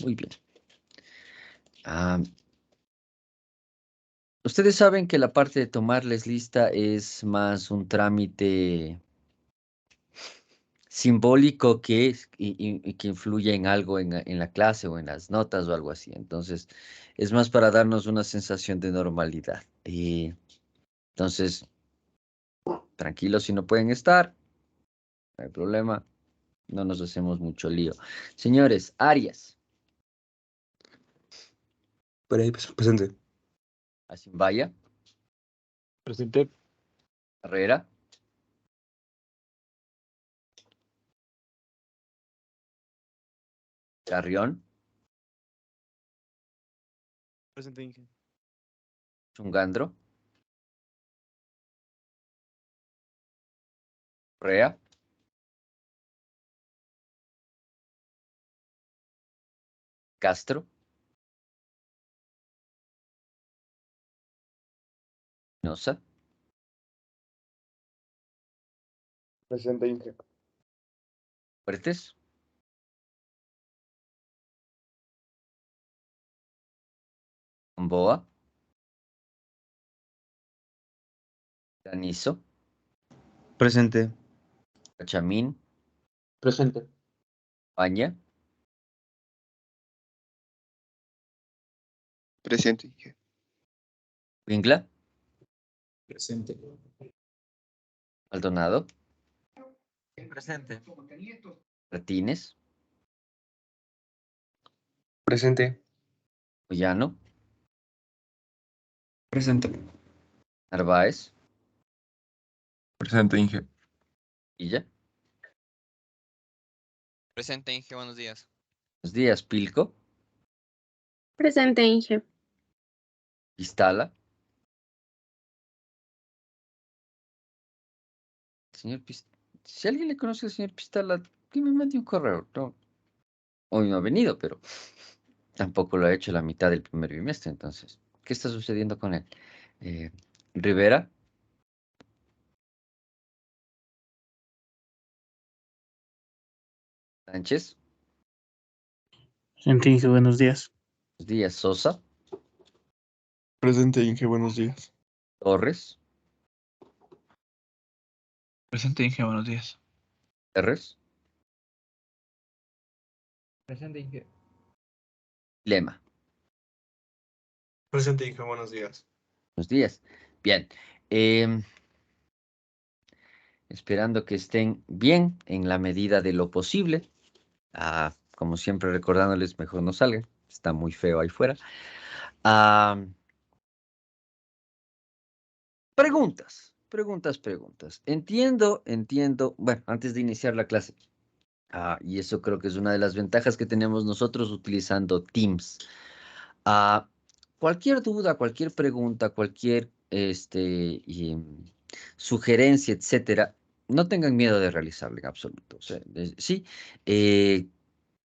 Muy bien. Ah, ustedes saben que la parte de tomarles lista es más un trámite simbólico y que influye en algo en la clase o en las notas o algo así. Entonces, es más para darnos una sensación de normalidad. Entonces, tranquilos si no pueden estar, no hay problema, no nos hacemos mucho lío. Señores, Arias, Por ahí, presente. Asimbaya, Presente. Herrera, Carrión, Presente, Inge. Chungandro, Correa, Castro, Nosa, Presente, Inge. Fuertes, Gamboa, Granizo, Presente. Cachamín, Presente. Paña, Presente, Inge. Wingla, Presente. Maldonado, Presente. Martínez, Presente. Moyano, Presente. Narváez, Presente, Inge. Villa. Presente, Inge, buenos días. Buenos días, Pilco, Presente, Inge. Pistala. Señor si alguien le conoce al señor Pistala, que me mande un correo. No, hoy no ha venido, pero tampoco lo ha hecho la mitad del primer bimestre, entonces, ¿qué está sucediendo con él? Eh, Rivera, Sánchez, Presente, Inge, buenos días. buenos días, Sosa, Presente, Inge. Buenos días. Torres, Presente, Inge. Buenos días. Terres, Presente, Inge. Lema. Presente, Inge. Buenos días. Buenos días. Bien. em, esperando que estén bien en la medida de lo posible. Como siempre, recordándoles, mejor no salgan. Está muy feo ahí fuera. Ah, preguntas. Entiendo. Bueno, antes de iniciar la clase. Y eso creo que es una de las ventajas que tenemos nosotros utilizando Teams. Ah, cualquier duda, cualquier pregunta, cualquier sugerencia, etcétera, no tengan miedo de realizarla en absoluto. O sea, sí, eh,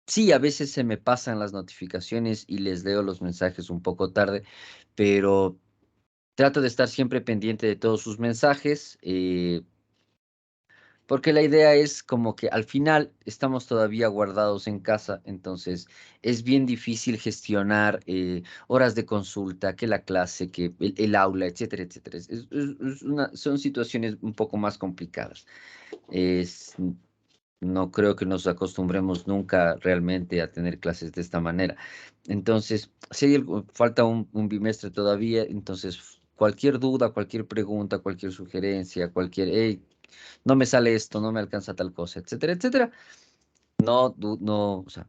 sí, a veces se me pasan las notificaciones y les leo los mensajes un poco tarde, pero trato de estar siempre pendiente de todos sus mensajes. Porque la idea es como que al final estamos todavía guardados en casa, entonces es bien difícil gestionar horas de consulta, que la clase, que el aula, etcétera, etcétera. Son situaciones un poco más complicadas. Es, no creo que nos acostumbremos nunca realmente a tener clases de esta manera. Entonces, si hay falta un bimestre todavía, entonces cualquier duda, cualquier pregunta, cualquier sugerencia, hey, no me sale esto, no me alcanza tal cosa, etcétera, etcétera. O sea,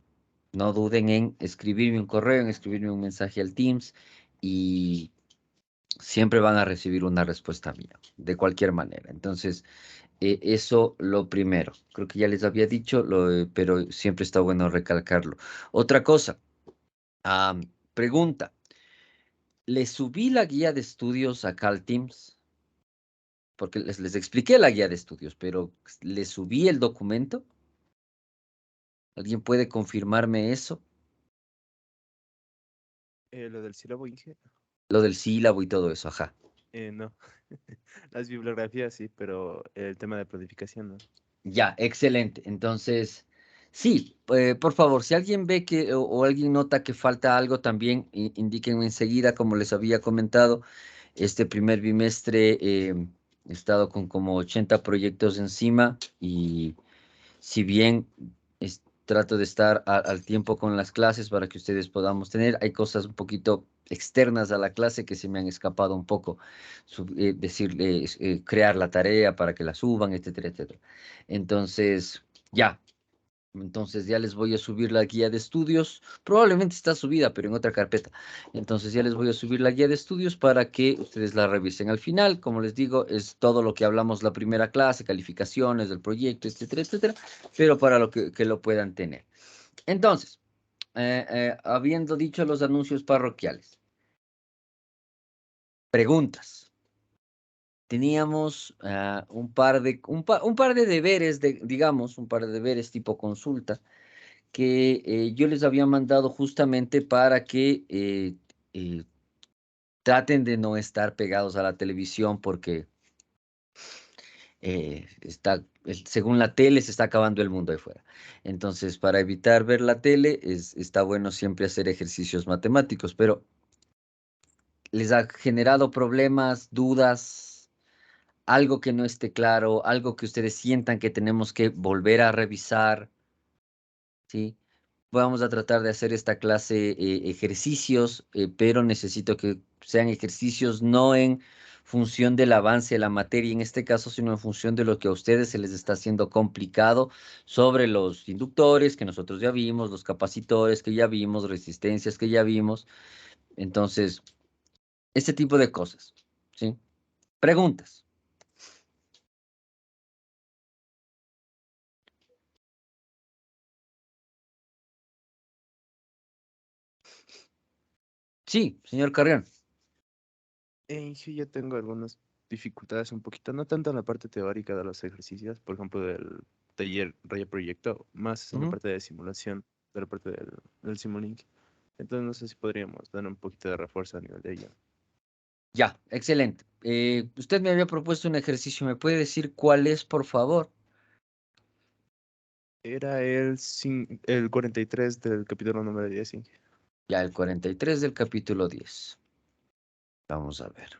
no duden en escribirme un correo, en escribirme un mensaje al Teams y siempre van a recibir una respuesta mía, de cualquier manera. Entonces, eso lo primero. Creo que ya les había dicho, pero siempre está bueno recalcarlo. Otra cosa, pregunta. ¿Le subí la guía de estudios acá al Teams? Porque les expliqué la guía de estudios, pero ¿le subí el documento? ¿Alguien puede confirmarme eso? Lo del sílabo, Inge. Lo del sílabo y todo eso, ajá. No. Las bibliografías sí, pero el tema de planificación no. Ya, excelente. Entonces, Sí, por favor, si alguien ve que o alguien nota que falta algo también, indíquenme enseguida, como les había comentado, este primer bimestre he estado con como 80 proyectos encima y si bien trato de estar al tiempo con las clases para que ustedes podamos tener, hay cosas un poquito externas a la clase que se me han escapado un poco, decirles, crear la tarea para que la suban, etcétera, etcétera. Entonces, ya. Entonces ya les voy a subir la guía de estudios. Probablemente está subida, pero en otra carpeta. Entonces ya les voy a subir la guía de estudios para que ustedes la revisen. Al final, como les digo, es todo lo que hablamos la primera clase, calificaciones del proyecto, etcétera, etcétera, pero para lo que lo puedan tener. Entonces, habiendo dicho los anuncios parroquiales, preguntas. Teníamos un par de deberes, digamos, un par de deberes tipo consulta que yo les había mandado justamente para que eh, traten de no estar pegados a la televisión porque según la tele se está acabando el mundo ahí fuera. Entonces, para evitar ver la tele, está bueno siempre hacer ejercicios matemáticos, pero les ha generado problemas, dudas, algo que no esté claro, algo que ustedes sientan que tenemos que volver a revisar, ¿sí? Vamos a tratar de hacer esta clase ejercicios, pero necesito que sean ejercicios no en función del avance de la materia en este caso, sino en función de lo que a ustedes se les está haciendo complicado sobre los inductores que nosotros ya vimos, los capacitores que ya vimos, resistencias que ya vimos. Entonces, este tipo de cosas, ¿sí? Preguntas. Sí, señor Carrión. Sí, yo tengo algunas dificultades un poquito, no tanto en la parte teórica de los ejercicios, por ejemplo, del taller Raya Proyecto, más en la Ujú. parte de simulación, de la parte del Simulink. Entonces, no sé si podríamos dar un poquito de refuerzo a nivel de ello. Ya, excelente. Usted me había propuesto un ejercicio, ¿me puede decir cuál es, por favor? Era el 43 del capítulo número 10, sí. Ya, el 43 del capítulo 10. Vamos a ver.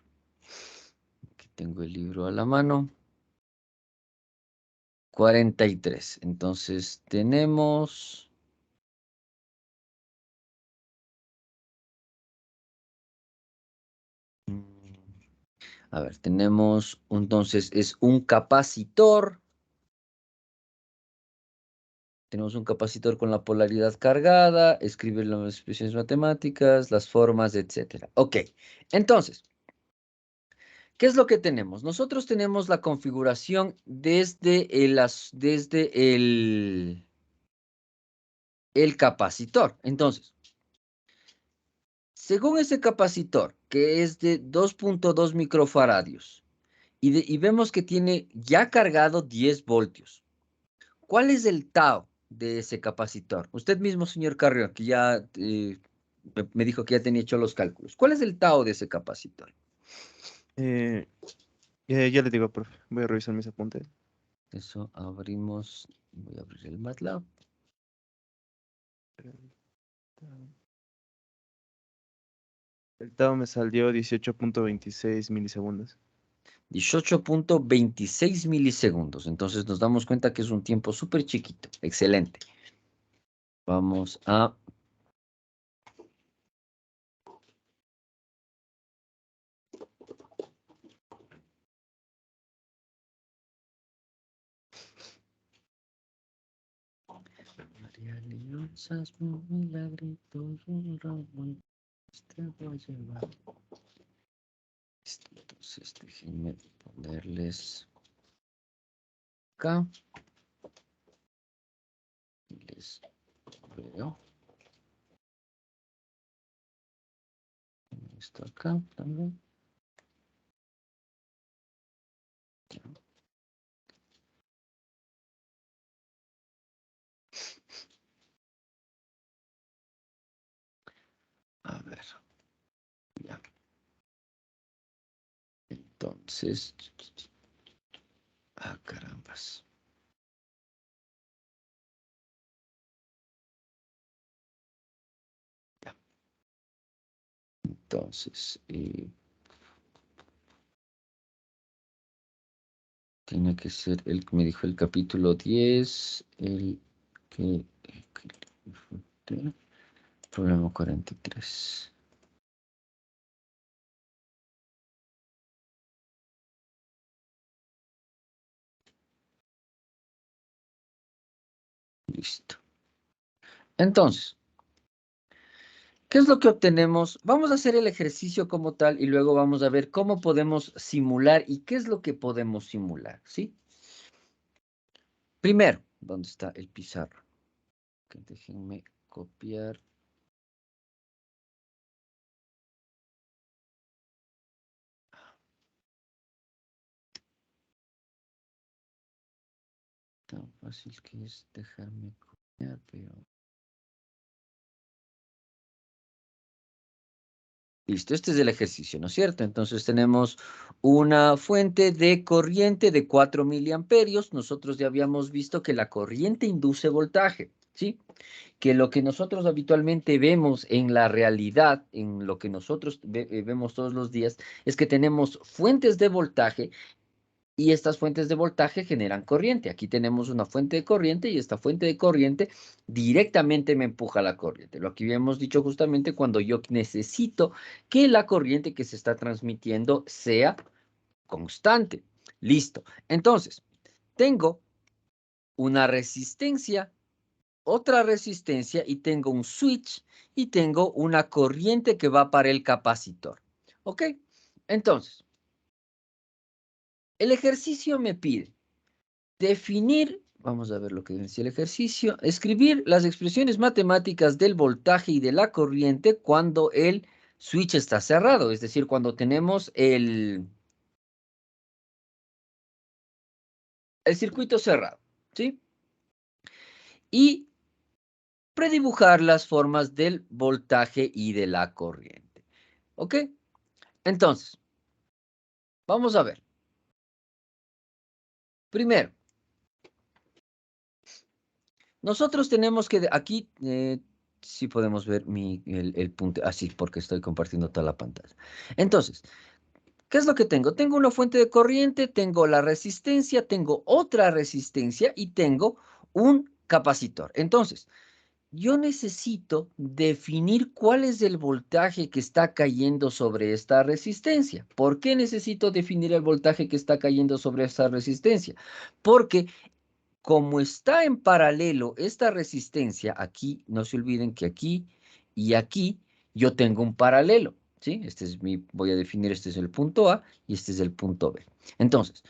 Aquí tengo el libro a la mano. 43. Entonces tenemos... A ver, tenemos... Entonces es un capacitor. Tenemos un capacitor con la polaridad cargada. Escribe las expresiones matemáticas, las formas, etcétera. Ok. Entonces, ¿qué es lo que tenemos? Nosotros tenemos la configuración desde el capacitor. Entonces, según ese capacitor, que es de 2.2 microfaradios, y vemos que tiene ya cargado 10 voltios, ¿cuál es el tau de ese capacitor? Usted mismo, señor Carrión, que ya me dijo que ya tenía hecho los cálculos. ¿Cuál es el tau de ese capacitor? Eh, ya le digo, profe, voy a revisar mis apuntes. Eso abrimos, voy a abrir el MATLAB. El tau me salió 18.26 milisegundos. 18.26 milisegundos. Entonces nos damos cuenta que es un tiempo súper chiquito. Excelente. Vamos a... María Leonzas, milagritos, un ramo, te voy a llevar. Entonces déjenme ponerles acá. Y les veo. Esto acá también. A ver. Ya. Entonces. Ah, carambas. Entonces, tiene que ser el que me dijo el capítulo 10, problema 43. Listo. Entonces, ¿qué es lo que obtenemos? Vamos a hacer el ejercicio como tal y luego vamos a ver cómo podemos simular y qué es lo que podemos simular, ¿sí? Primero, ¿dónde está el pizarro? Okay, déjenme copiar. Tan fácil que es dejarme copiar, pero... Listo, este es el ejercicio, ¿no es cierto? Entonces tenemos una fuente de corriente de 4 miliamperios. Nosotros ya habíamos visto que la corriente induce voltaje, ¿sí? Que lo que nosotros habitualmente vemos en la realidad, en lo que nosotros vemos todos los días, es que tenemos fuentes de voltaje y estas fuentes de voltaje generan corriente. Aquí tenemos una fuente de corriente y esta fuente de corriente directamente me empuja la corriente. Lo que habíamos dicho justamente cuando yo necesito que la corriente que se está transmitiendo sea constante. Listo. Entonces, tengo una resistencia, otra resistencia y tengo un switch y tengo una corriente que va para el capacitor. ¿Ok? Entonces, el ejercicio me pide definir, vamos a ver lo que dice el ejercicio, escribir las expresiones matemáticas del voltaje y de la corriente cuando el switch está cerrado, es decir, cuando tenemos el circuito cerrado, ¿sí? Y predibujar las formas del voltaje y de la corriente. ¿Ok? Entonces, vamos a ver. Primero, nosotros tenemos que, aquí, sí podemos ver el punto, así, porque estoy compartiendo toda la pantalla. Entonces, ¿qué es lo que tengo? Tengo una fuente de corriente, tengo la resistencia, tengo otra resistencia y tengo un capacitor. Entonces, yo necesito definir cuál es el voltaje que está cayendo sobre esta resistencia. ¿Por qué necesito definir el voltaje que está cayendo sobre esta resistencia? Porque como está en paralelo esta resistencia, aquí, no se olviden que aquí y aquí yo tengo un paralelo, ¿sí? Voy a definir, este es el punto A y este es el punto B. Entonces,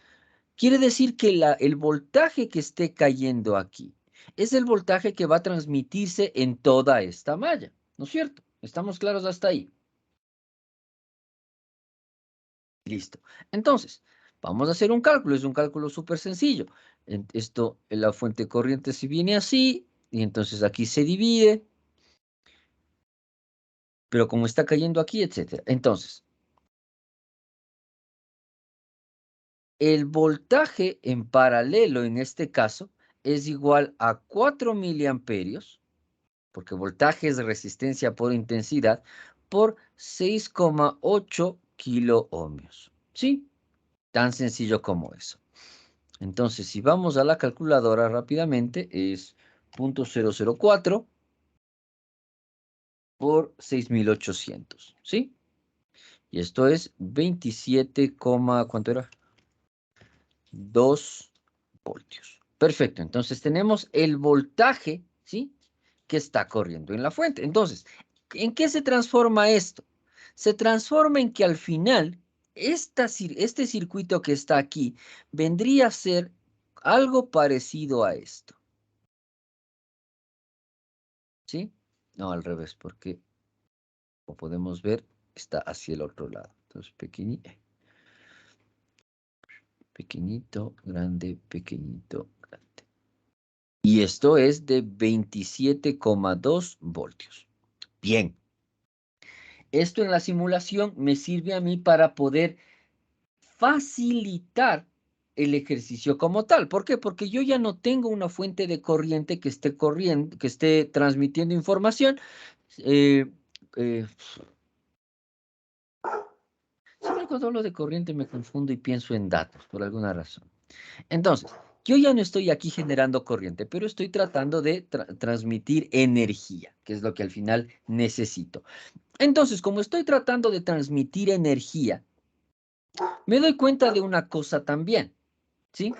quiere decir que el voltaje que esté cayendo aquí es el voltaje que va a transmitirse en toda esta malla, ¿no es cierto? ¿Estamos claros hasta ahí? Listo. Entonces, vamos a hacer un cálculo. Es un cálculo súper sencillo. Esto, la fuente corriente se viene así, y entonces aquí se divide, pero como está cayendo aquí, etcétera. Entonces, el voltaje en paralelo, en este caso, es igual a 4 miliamperios, porque voltaje es resistencia por intensidad, por 6,8 kiloohmios. ¿Sí? Tan sencillo como eso. Entonces, si vamos a la calculadora rápidamente, es 0.004 por 6.800, ¿sí? Y esto es 27, ¿cuánto era? 2 voltios. Perfecto, entonces tenemos el voltaje, ¿sí? Que está corriendo en la fuente. Entonces, ¿en qué se transforma esto? Se transforma en que al final, este circuito que está aquí vendría a ser algo parecido a esto. ¿Sí? No, al revés, porque como podemos ver, está hacia el otro lado. Entonces, pequeñito, grande, pequeñito, grande. Y esto es de 27,2 voltios. Bien. Esto en la simulación me sirve a mí para poder facilitar el ejercicio como tal. ¿Por qué? Porque yo ya no tengo una fuente de corriente que esté corriendo, que esté transmitiendo información. cuando hablo de corriente me confundo y pienso en datos, por alguna razón. Entonces, yo ya no estoy aquí generando corriente, pero estoy tratando de transmitir energía, que es lo que al final necesito. Entonces, como estoy tratando de transmitir energía, me doy cuenta de una cosa también, ¿sí?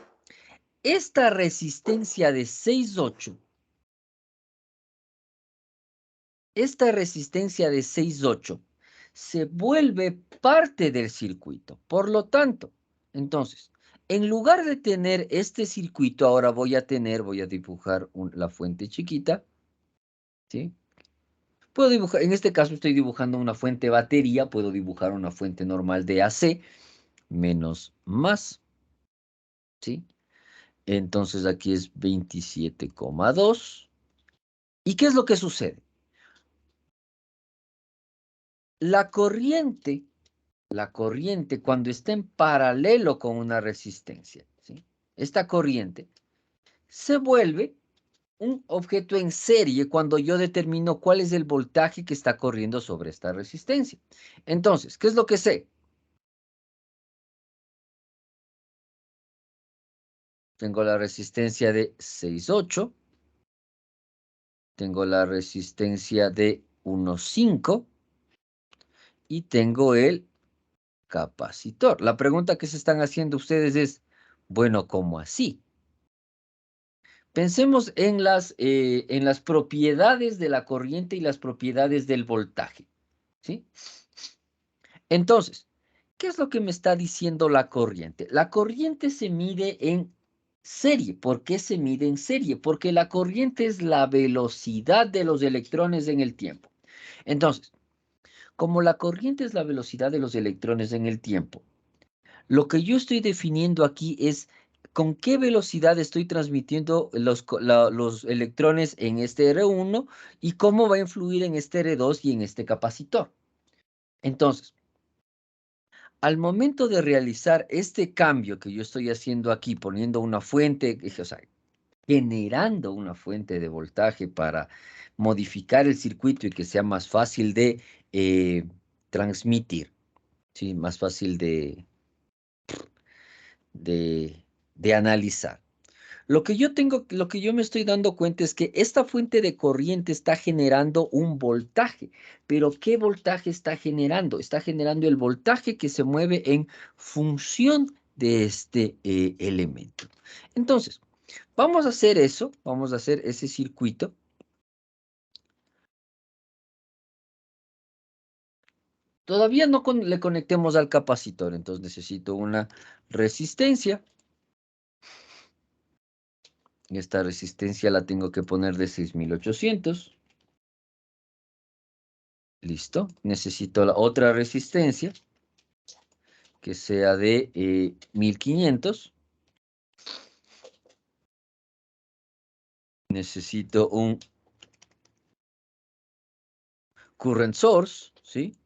Esta resistencia de 6,8, se vuelve parte del circuito. Por lo tanto, entonces, en lugar de tener este circuito, ahora voy a dibujar la fuente chiquita, ¿sí? Puedo dibujar, en este caso estoy dibujando una fuente batería, puedo dibujar una fuente normal de AC, menos más, ¿sí? Entonces aquí es 27,2. ¿Y qué es lo que sucede? La corriente cuando está en paralelo con una resistencia, ¿sí? Esta corriente se vuelve un objeto en serie cuando yo determino cuál es el voltaje que está corriendo sobre esta resistencia. Entonces, ¿qué es lo que sé? Tengo la resistencia de 6,8. Tengo la resistencia de 1,5. Y tengo el capacitor. La pregunta que se están haciendo ustedes es, bueno, ¿cómo así? Pensemos en las propiedades de la corriente y las propiedades del voltaje, ¿sí? Entonces, ¿qué es lo que me está diciendo la corriente? La corriente se mide en serie. ¿Por qué se mide en serie? Porque la corriente es la velocidad de los electrones en el tiempo. Entonces, como la corriente es la velocidad de los electrones en el tiempo, lo que yo estoy definiendo aquí es con qué velocidad estoy transmitiendo los electrones en este R1 y cómo va a influir en este R2 y en este capacitor. Entonces, al momento de realizar este cambio que yo estoy haciendo aquí, poniendo una fuente, o sea, generando una fuente de voltaje para modificar el circuito y que sea más fácil de transmitir, ¿sí? Más fácil de analizar. Lo que yo me estoy dando cuenta es que esta fuente de corriente está generando un voltaje. Pero ¿qué voltaje está generando? Está generando el voltaje que se mueve en función de este elemento. Entonces, vamos a hacer eso, vamos a hacer ese circuito. Todavía no le conectemos al capacitor, entonces necesito una resistencia. Esta resistencia la tengo que poner de 6,800. Listo. Necesito la otra resistencia que sea de 1,500. Necesito un current source, ¿sí?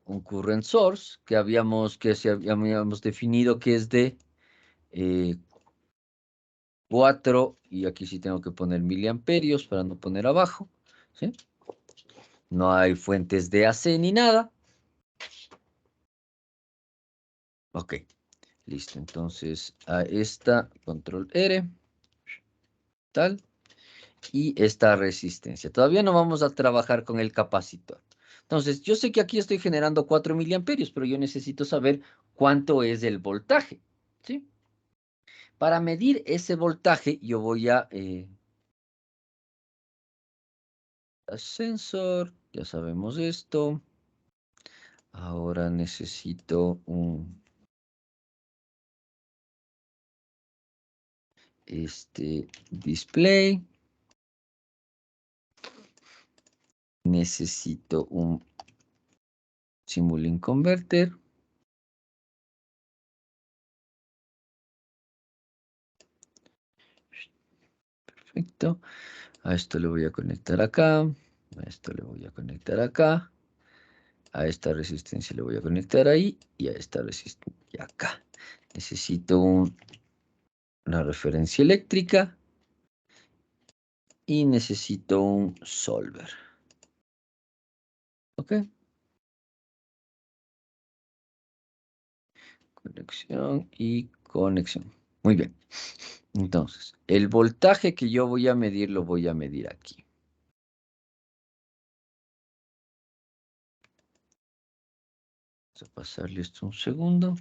Un current source que habíamos definido que es de 4, y aquí sí tengo que poner miliamperios para no poner abajo, ¿sí? No hay fuentes de AC ni nada. Ok, listo. Entonces a esta, control R, tal, y esta resistencia. Todavía no vamos a trabajar con el capacitor. Entonces, yo sé que aquí estoy generando 4 miliamperios, pero yo necesito saber cuánto es el voltaje, ¿sí? Para medir ese voltaje, yo voy a sensor, ya sabemos esto. Ahora necesito un display. Necesito un Simulink Converter. Perfecto. A esto le voy a conectar acá. A esto le voy a conectar acá. A esta resistencia le voy a conectar ahí. Y a esta resistencia acá. Necesito una referencia eléctrica. Y necesito un solver. ¿Ok? Conexión y conexión. Muy bien. Entonces, el voltaje que yo voy a medir, lo voy a medir aquí. Vamos a pasarle esto un segundo.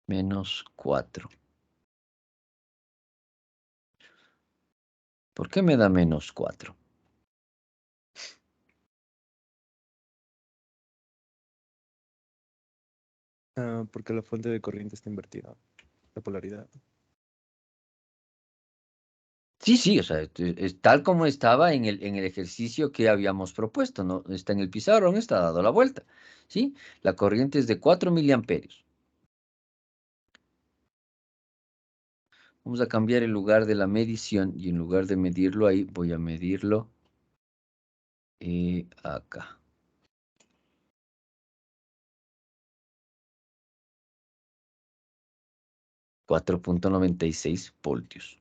Menos 4. ¿Por qué me da menos 4? Porque la fuente de corriente está invertida. La polaridad. Sí, sí, o sea, es tal como estaba en el ejercicio que habíamos propuesto, ¿no? Está en el pizarrón, está dado la vuelta, ¿sí? La corriente es de 4 miliamperios. Vamos a cambiar el lugar de la medición y en lugar de medirlo ahí, voy a medirlo acá. .96 voltios.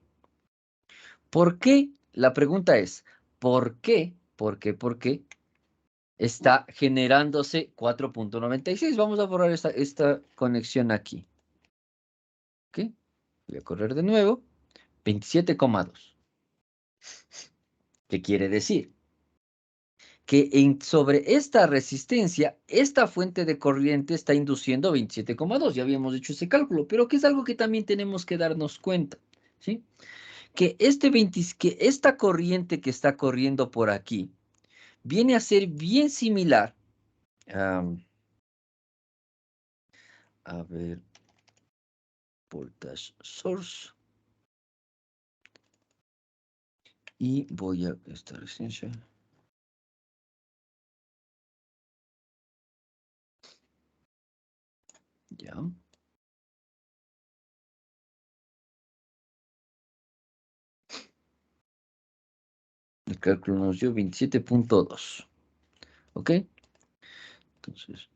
¿Por qué? La pregunta es, ¿por qué? ¿Por qué? ¿Por qué está generándose 4.96? Vamos a borrar esta conexión aquí. ¿Ok? Voy a correr de nuevo. 27,2. ¿Qué quiere decir? Que sobre esta resistencia, esta fuente de corriente está induciendo 27,2. Ya habíamos hecho ese cálculo, pero que es algo que también tenemos que darnos cuenta, ¿sí? Que esta corriente que está corriendo por aquí viene a ser bien similar. A ver, voltage source. Y voy a esta resistencia. Ya. El cálculo nos dio 27,2. ¿Ok? Entonces,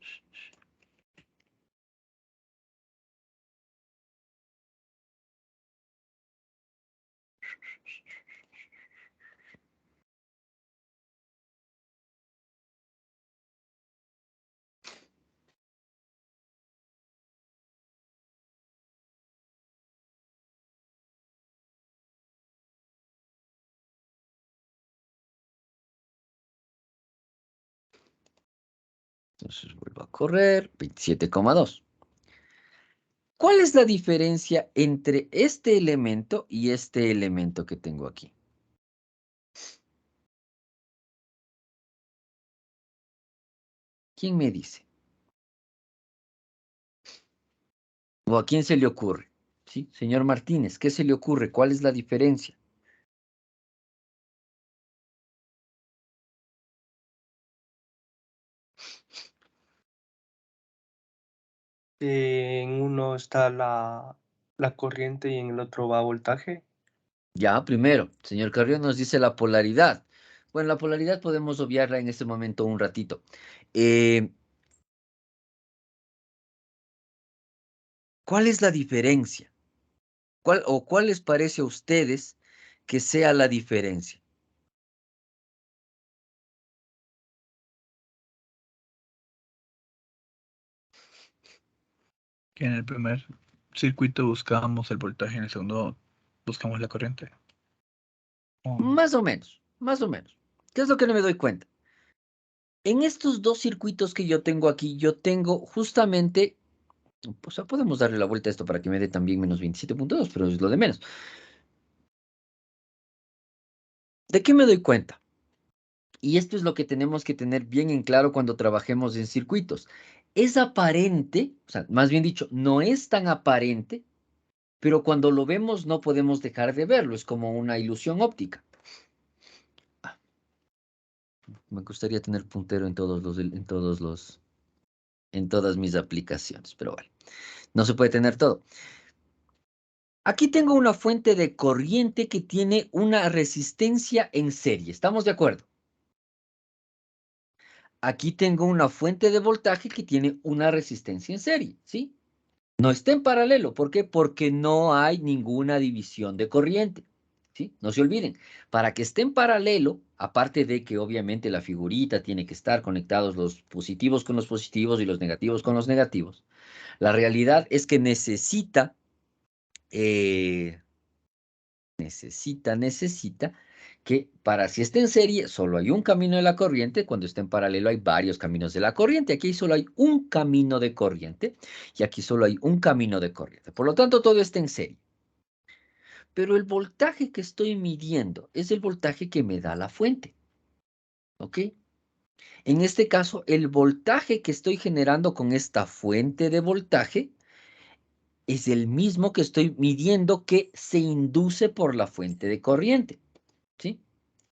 vuelvo a correr. 27,2. ¿Cuál es la diferencia entre este elemento y este elemento que tengo aquí? ¿Quién me dice? ¿O a quién se le ocurre? ¿Sí? Señor Martínez, ¿qué se le ocurre? ¿Cuál es la diferencia? En uno está la corriente y en el otro va voltaje. Ya, primero, señor Carrión nos dice la polaridad. Bueno, la polaridad podemos obviarla en este momento un ratito. ¿Cuál es la diferencia? ¿Cuál les parece a ustedes que sea la diferencia? Que en el primer circuito buscábamos el voltaje, en el segundo buscamos la corriente. Más o menos, más o menos. ¿Qué es lo que no me doy cuenta? En estos dos circuitos que yo tengo aquí, yo tengo justamente, o sea, podemos darle la vuelta a esto para que me dé también menos 27,2, pero es lo de menos. ¿De qué me doy cuenta? Y esto es lo que tenemos que tener bien en claro cuando trabajemos en circuitos. Es aparente, o sea, más bien dicho, no es tan aparente, pero cuando lo vemos no podemos dejar de verlo, es como una ilusión óptica. Me gustaría tener puntero en todas mis aplicaciones, pero bueno, no se puede tener todo. Aquí tengo una fuente de corriente que tiene una resistencia en serie. ¿Estamos de acuerdo? aquí tengo una fuente de voltaje que tiene una resistencia en serie, ¿sí? No está en paralelo. ¿Por qué? Porque no hay ninguna división de corriente, ¿sí? No se olviden, para que esté en paralelo, aparte de que obviamente la figurita tiene que estar conectados los positivos con los positivos y los negativos con los negativos, la realidad es que necesita que para si está en serie solo hay un camino de la corriente, cuando está en paralelo hay varios caminos de la corriente. Aquí solo hay un camino de corriente y aquí solo hay un camino de corriente. Por lo tanto, todo está en serie. Pero el voltaje que estoy midiendo es el voltaje que me da la fuente. ¿Ok? En este caso, el voltaje que estoy generando con esta fuente de voltaje es el mismo que estoy midiendo que se induce por la fuente de corriente, ¿sí?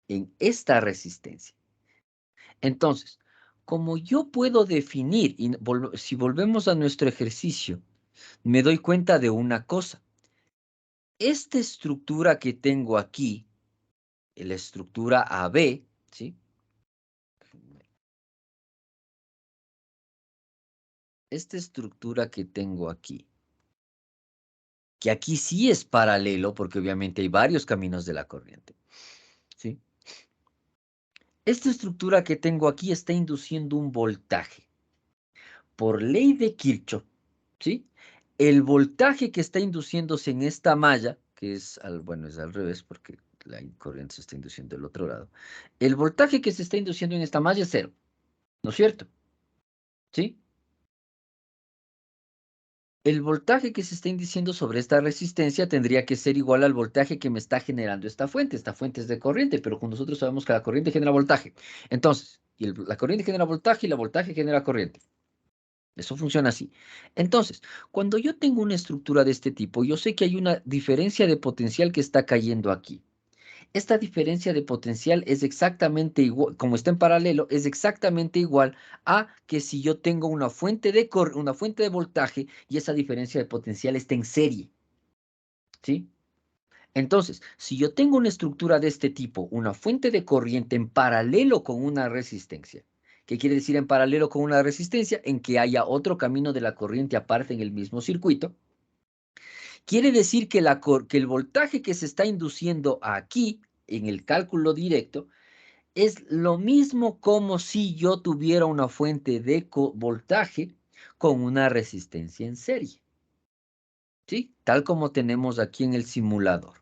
En esta resistencia. Entonces, como yo puedo definir, y si volvemos a nuestro ejercicio, me doy cuenta de una cosa. Esta estructura que tengo aquí, la estructura AB, ¿sí? Esta estructura que tengo aquí, que aquí sí es paralelo, porque obviamente hay varios caminos de la corriente, ¿sí? Esta estructura que tengo aquí está induciendo un voltaje. Por ley de Kirchhoff, ¿sí? El voltaje que está induciéndose en esta malla, que es bueno, es al revés porque la corriente se está induciendo del otro lado. El voltaje que se está induciendo en esta malla es 0, ¿no es cierto? ¿Sí? El voltaje que se está induciendo sobre esta resistencia tendría que ser igual al voltaje que me está generando esta fuente. Esta fuente es de corriente, pero nosotros sabemos que la corriente genera voltaje. Entonces, la corriente genera voltaje y la voltaje genera corriente. Eso funciona así. Entonces, cuando yo tengo una estructura de este tipo, yo sé que hay una diferencia de potencial que está cayendo aquí. Esta diferencia de potencial es exactamente igual, como está en paralelo, es exactamente igual a que si yo tengo una fuente de voltaje y esa diferencia de potencial está en serie. ¿Sí? Entonces, si yo tengo una estructura de este tipo, una fuente de corriente en paralelo con una resistencia, ¿qué quiere decir en paralelo con una resistencia? En que haya otro camino de la corriente aparte en el mismo circuito. Quiere decir que, que el voltaje que se está induciendo aquí, en el cálculo directo, es lo mismo como si yo tuviera una fuente de voltaje con una resistencia en serie. ¿Sí? Tal como tenemos aquí en el simulador.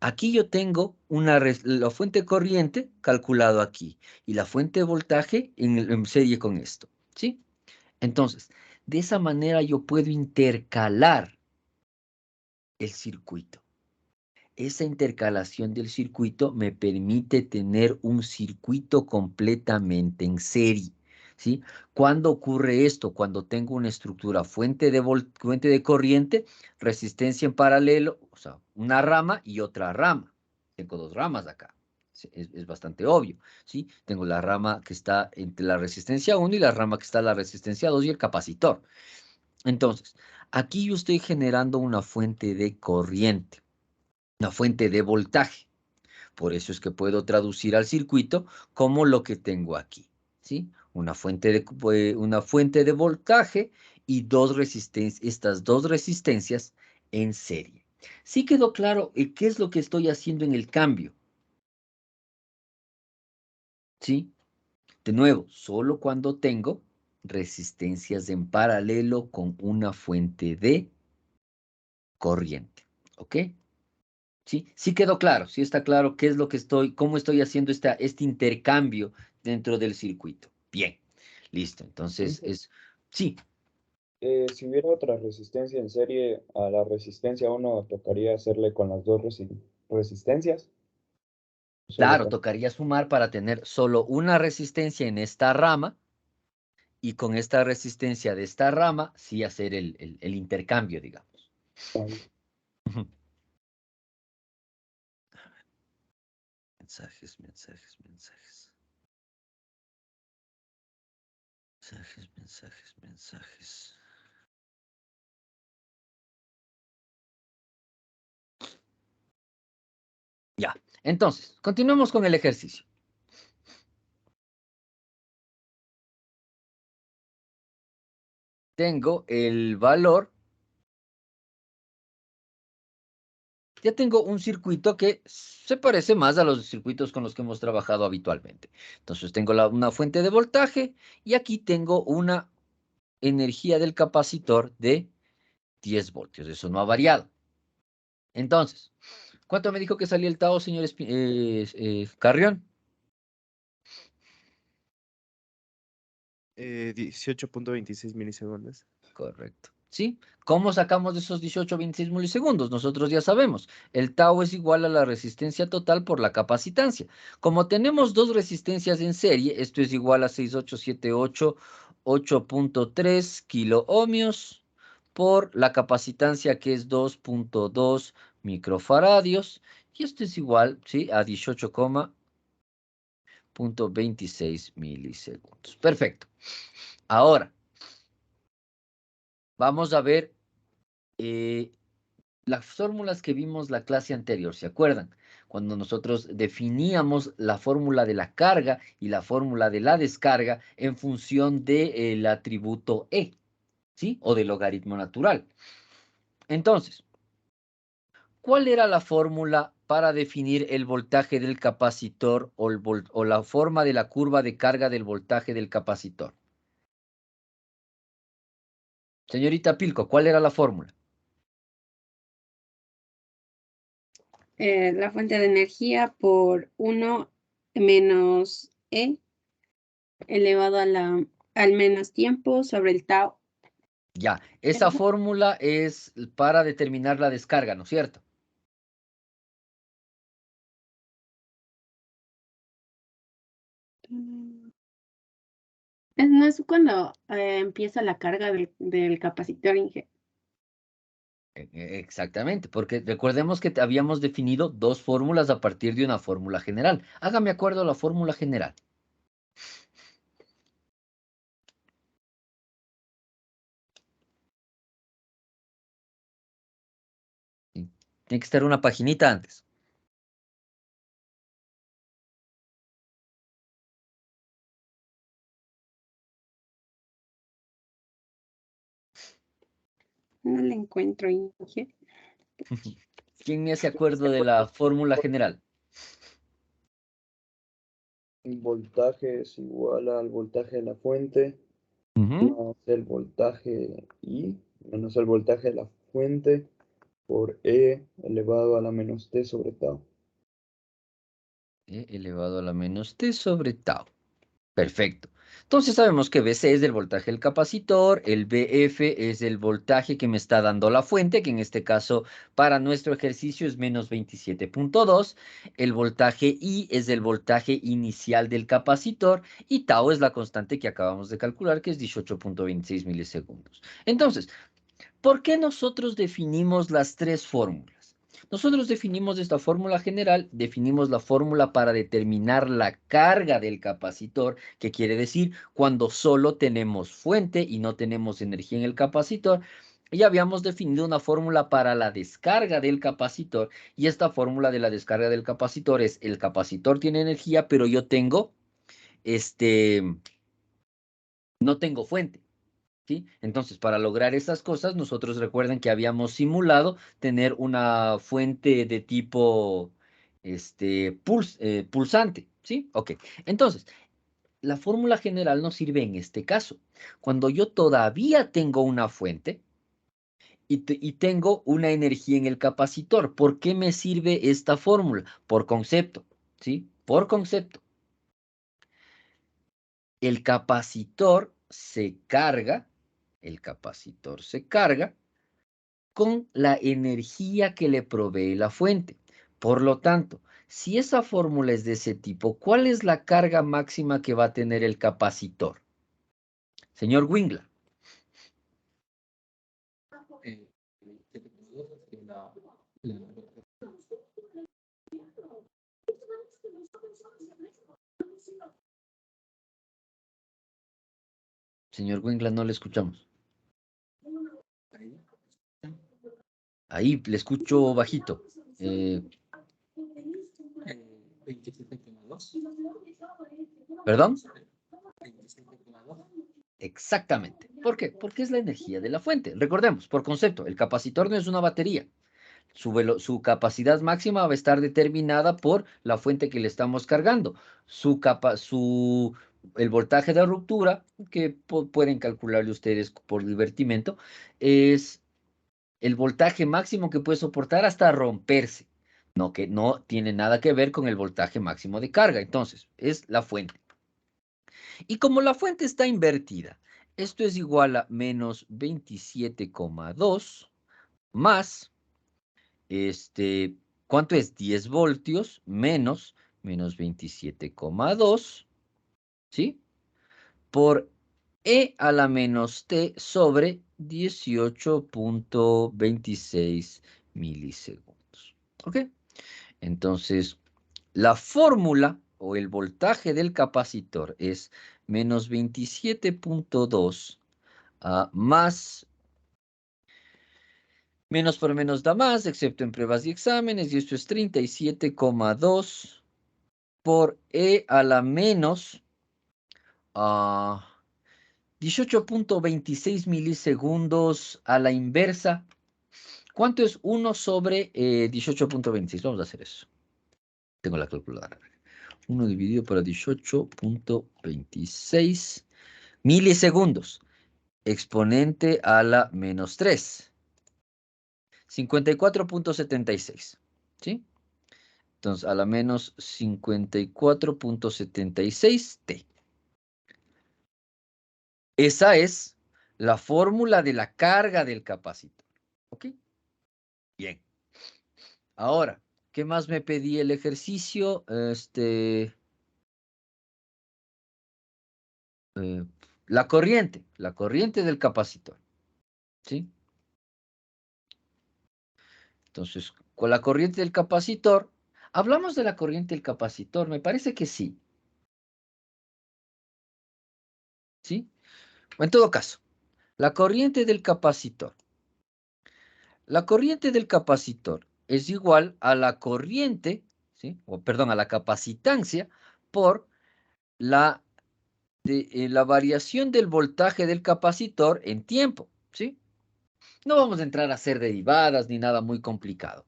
Aquí yo tengo la fuente corriente calculado aquí y la fuente de voltaje en serie con esto, ¿sí? Entonces, de esa manera yo puedo intercalar el circuito. Esa intercalación del circuito me permite tener un circuito completamente en serie, ¿sí? ¿Cuándo ocurre esto? Cuando tengo una estructura fuente de corriente, resistencia en paralelo, o sea, una rama y otra rama. Tengo dos ramas acá. Es bastante obvio, ¿sí? Tengo la rama que está entre la resistencia 1 y la rama que está en la resistencia 2 y el capacitor. Entonces, aquí yo estoy generando una fuente de corriente, una fuente de voltaje. Por eso es que puedo traducir al circuito como lo que tengo aquí, ¿sí? Una fuente de voltaje y estas dos resistencias en serie. ¿Sí quedó claro qué es lo que estoy haciendo en el cambio? ¿Sí? De nuevo, solo cuando tengo resistencias en paralelo con una fuente de corriente, ¿ok? ¿Sí? Sí quedó claro, sí está claro qué es lo que cómo estoy haciendo este intercambio dentro del circuito. Bien, listo. Entonces sí, Si hubiera otra resistencia en serie, a la resistencia 1 tocaría hacerle con las dos resistencias. Solo claro, con... tocaría sumar para tener solo una resistencia en esta rama y con esta resistencia de esta rama, sí hacer el intercambio, digamos. Ujú. Mensajes. Ya, entonces, continuemos con el ejercicio. tengo el valor. Ya tengo un circuito que se parece más a los circuitos con los que hemos trabajado habitualmente. Entonces tengo una fuente de voltaje y aquí tengo una energía del capacitor de 10 voltios. Eso no ha variado. Entonces, ¿cuánto me dijo que salía el tau, señor Carrión? 18.26 milisegundos. Correcto. ¿Sí? ¿Cómo sacamos de esos 18-26 milisegundos? Nosotros ya sabemos, el tau es igual a la resistencia total por la capacitancia. Como tenemos dos resistencias en serie, esto es igual a 6878, 8.3 kiloohmios por la capacitancia que es 2.2 microfaradios, y esto es igual, ¿sí?, a 18,26 milisegundos. Perfecto. Ahora, vamos a ver las fórmulas que vimos la clase anterior, ¿se acuerdan? Cuando nosotros definíamos la fórmula de la carga y la fórmula de la descarga en función del atributo E, ¿sí? O del logaritmo natural. Entonces, ¿cuál era la fórmula para definir el voltaje del capacitor o la forma de la curva de carga del voltaje del capacitor? Señorita Pilco, ¿cuál era la fórmula? La fuente de energía por 1 menos E elevado al menos tiempo sobre el tau. Ya, esa fórmula es para determinar la descarga, ¿no es cierto? No es cuando empieza la carga del capacitor, Inge. Exactamente, porque recordemos que habíamos definido dos fórmulas a partir de una fórmula general. Hágame acuerdo a la fórmula general. Sí, tiene que estar una paginita antes. No la encuentro, Inge. ¿Quién me hace acuerdo de la fórmula general? El voltaje es igual al voltaje de la fuente más el voltaje I menos el voltaje de la fuente por E elevado a la menos T sobre tau. E elevado a la menos T sobre tau. Perfecto. Entonces sabemos que BC es el voltaje del capacitor, el BF es el voltaje que me está dando la fuente, que en este caso para nuestro ejercicio es menos 27.2. El voltaje I es el voltaje inicial del capacitor y tau es la constante que acabamos de calcular, que es 18.26 milisegundos. Entonces, ¿por qué nosotros definimos las tres fórmulas? Nosotros definimos esta fórmula general, definimos la fórmula para determinar la carga del capacitor, que quiere decir cuando solo tenemos fuente y no tenemos energía en el capacitor. Y habíamos definido una fórmula para la descarga del capacitor, y esta fórmula de la descarga del capacitor es: el capacitor tiene energía, pero yo tengo, no tengo fuente. ¿Sí? Entonces, para lograr esas cosas, nosotros recuerden que habíamos simulado tener una fuente de tipo pulsante, ¿sí? Ok, entonces, la fórmula general nos sirve en este caso. Cuando yo todavía tengo una fuente y tengo una energía en el capacitor, ¿por qué me sirve esta fórmula? Por concepto, ¿sí? Por concepto. El capacitor se carga con la energía que le provee la fuente. Por lo tanto, si esa fórmula es de ese tipo, ¿cuál es la carga máxima que va a tener el capacitor? Señor Wingler. Señor Wingler, no le escuchamos. Ahí le escucho bajito. 27,2. ¿Perdón? Exactamente. ¿Por qué? Porque es la energía de la fuente. Recordemos, por concepto, el capacitor no es una batería. Su capacidad máxima va a estar determinada por la fuente que le estamos cargando. El voltaje de ruptura, que pueden calcularle ustedes por divertimento, es el voltaje máximo que puede soportar hasta romperse. No, que no tiene nada que ver con el voltaje máximo de carga. Entonces, es la fuente. Y como la fuente está invertida, esto es igual a menos 27,2 más, ¿cuánto es? 10 voltios menos 27,2, ¿sí? Por E a la menos T sobre 18,26 milisegundos. ¿Ok? Entonces, la fórmula o el voltaje del capacitor es menos 27,2 más, menos por menos da más, excepto en pruebas y exámenes, y esto es 37,2 por E a la menos 18,26 milisegundos a la inversa. ¿Cuánto es 1 sobre 18,26? Vamos a hacer eso. Tengo la calculadora. 1 dividido por 18,26 milisegundos. Exponente a la menos 3. 54,76. ¿Sí? Entonces, a la menos 54,76 T. Esa es la fórmula de la carga del capacitor. ¿Ok? Bien. Ahora, ¿qué más me pedí el ejercicio? La corriente del capacitor. ¿Sí? Entonces, con la corriente del capacitor, ¿hablamos de la corriente del capacitor? Me parece que sí. ¿Sí? En todo caso, la corriente del capacitor. La corriente del capacitor es igual a la corriente, ¿sí? O perdón, a la capacitancia por la variación del voltaje del capacitor en tiempo, ¿sí? No vamos a entrar a hacer derivadas ni nada muy complicado.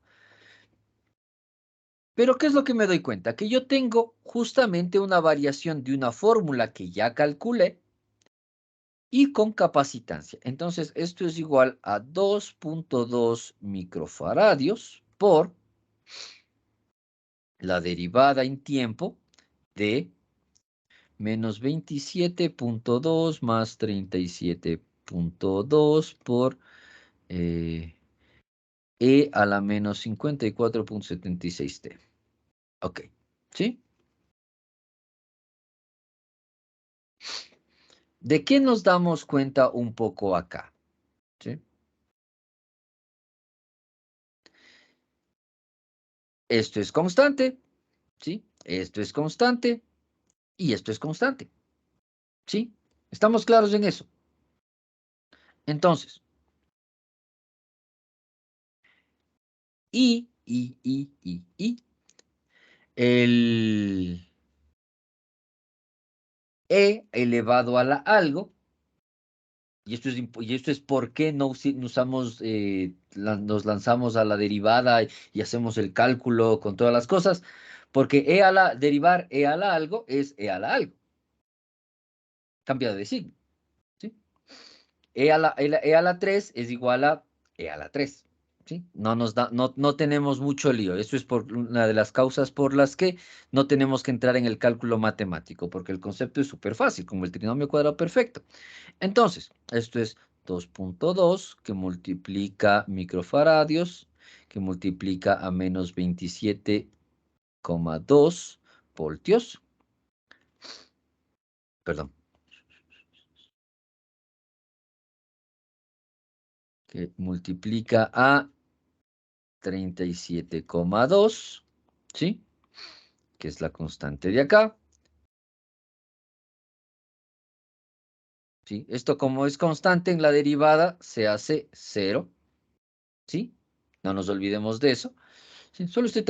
Pero ¿qué es lo que me doy cuenta? Que yo tengo justamente una variación de una fórmula que ya calculé y con capacitancia. Entonces, esto es igual a 2,2 microfaradios por la derivada en tiempo de menos 27,2 más 37,2 por E a la menos 54,76T. Ok, ¿sí? ¿De qué nos damos cuenta un poco acá? ¿Sí? Esto es constante, ¿sí? Esto es constante y esto es constante, ¿sí? ¿Estamos claros en eso? Entonces, el E elevado a la algo, y esto es por qué no usamos, nos lanzamos a la derivada y hacemos el cálculo con todas las cosas, porque derivar E a la algo es E a la algo, cambiado de signo, ¿sí? E a la 3 es igual a E a la 3, ¿sí? No tenemos mucho lío. Eso es por una de las causas por las que no tenemos que entrar en el cálculo matemático, porque el concepto es súper fácil, como el trinomio cuadrado perfecto. Entonces, esto es 2,2 que multiplica microfaradios, que multiplica a menos 27,2 voltios. Perdón. Que multiplica a 37,2, ¿sí? Que es la constante de acá. ¿Sí? Esto como es constante en la derivada se hace 0, ¿sí? No nos olvidemos de eso. Sí, solo estoy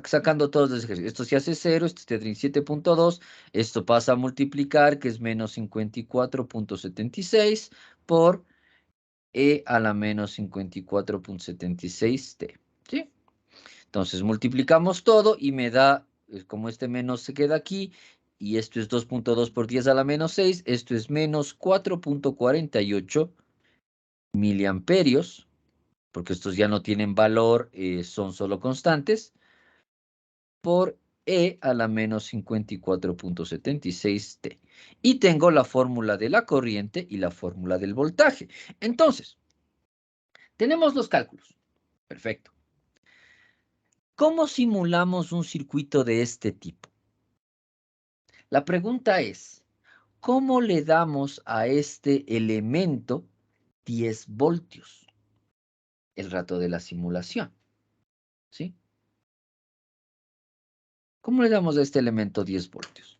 sacando todos los ejercicios. Esto se hace 0, esto se 37.2, esto pasa a multiplicar, que es menos 54.76 por E a la menos 54.76t. ¿Sí? Entonces multiplicamos todo y me da, como este menos se queda aquí, y esto es 2.2 por 10 a la menos 6, esto es menos 4.48 miliamperios, porque estos ya no tienen valor, son solo constantes, por E a la menos 54.76t. Y tengo la fórmula de la corriente y la fórmula del voltaje. Entonces, tenemos los cálculos. Perfecto. ¿Cómo simulamos un circuito de este tipo? La pregunta es, ¿cómo le damos a este elemento 10 voltios el rato de la simulación? ¿Sí? ¿Cómo le damos a este elemento 10 voltios?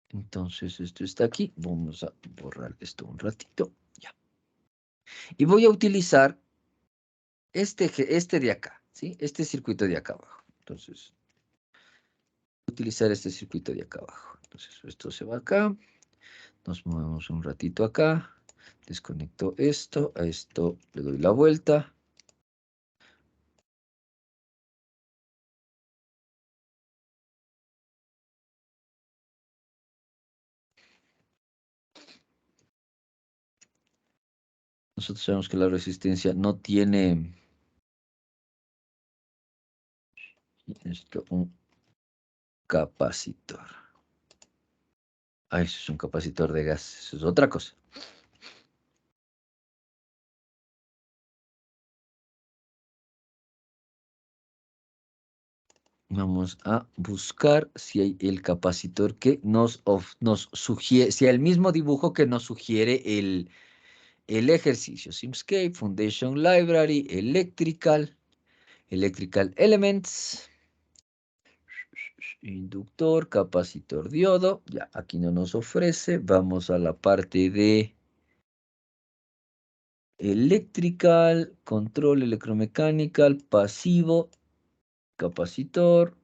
Entonces, esto está aquí. Vamos a borrar esto un ratito. Ya. Y voy a utilizar este de acá, ¿sí? Este circuito de acá abajo. Entonces, voy a utilizar este circuito de acá abajo. Entonces, esto se va acá. Nos movemos un ratito acá. Desconecto esto. A esto le doy la vuelta. Nosotros sabemos que la resistencia no tiene esto, un capacitor. Ah, eso es un capacitor de gas. Eso es otra cosa. Vamos a buscar si hay el capacitor que nos sugiere, si hay el mismo dibujo que nos sugiere el ejercicio. Simscape, Foundation Library, Electrical Elements, inductor, capacitor, diodo. Ya, aquí no nos ofrece. Vamos a la parte de Electrical, control electromecánical, pasivo, capacitor.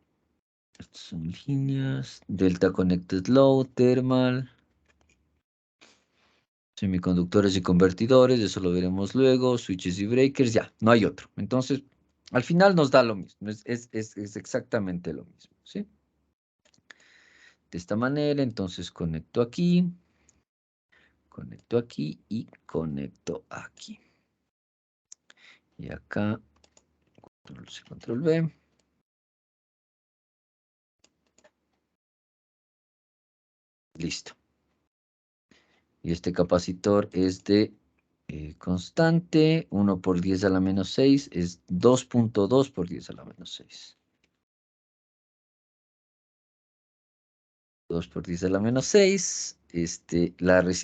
Estas son líneas, Delta Connected Load, Thermal, semiconductores y convertidores, eso lo veremos luego, switches y breakers, ya, no hay otro. Entonces, al final nos da lo mismo, es exactamente lo mismo, ¿sí? De esta manera, entonces conecto aquí y conecto aquí. Y acá, control C, control V. Listo. Y este capacitor es de constante, 1 por 10 a la menos 6, es 2.2 por 10 a la menos 6. 2 por 10 a la menos 6,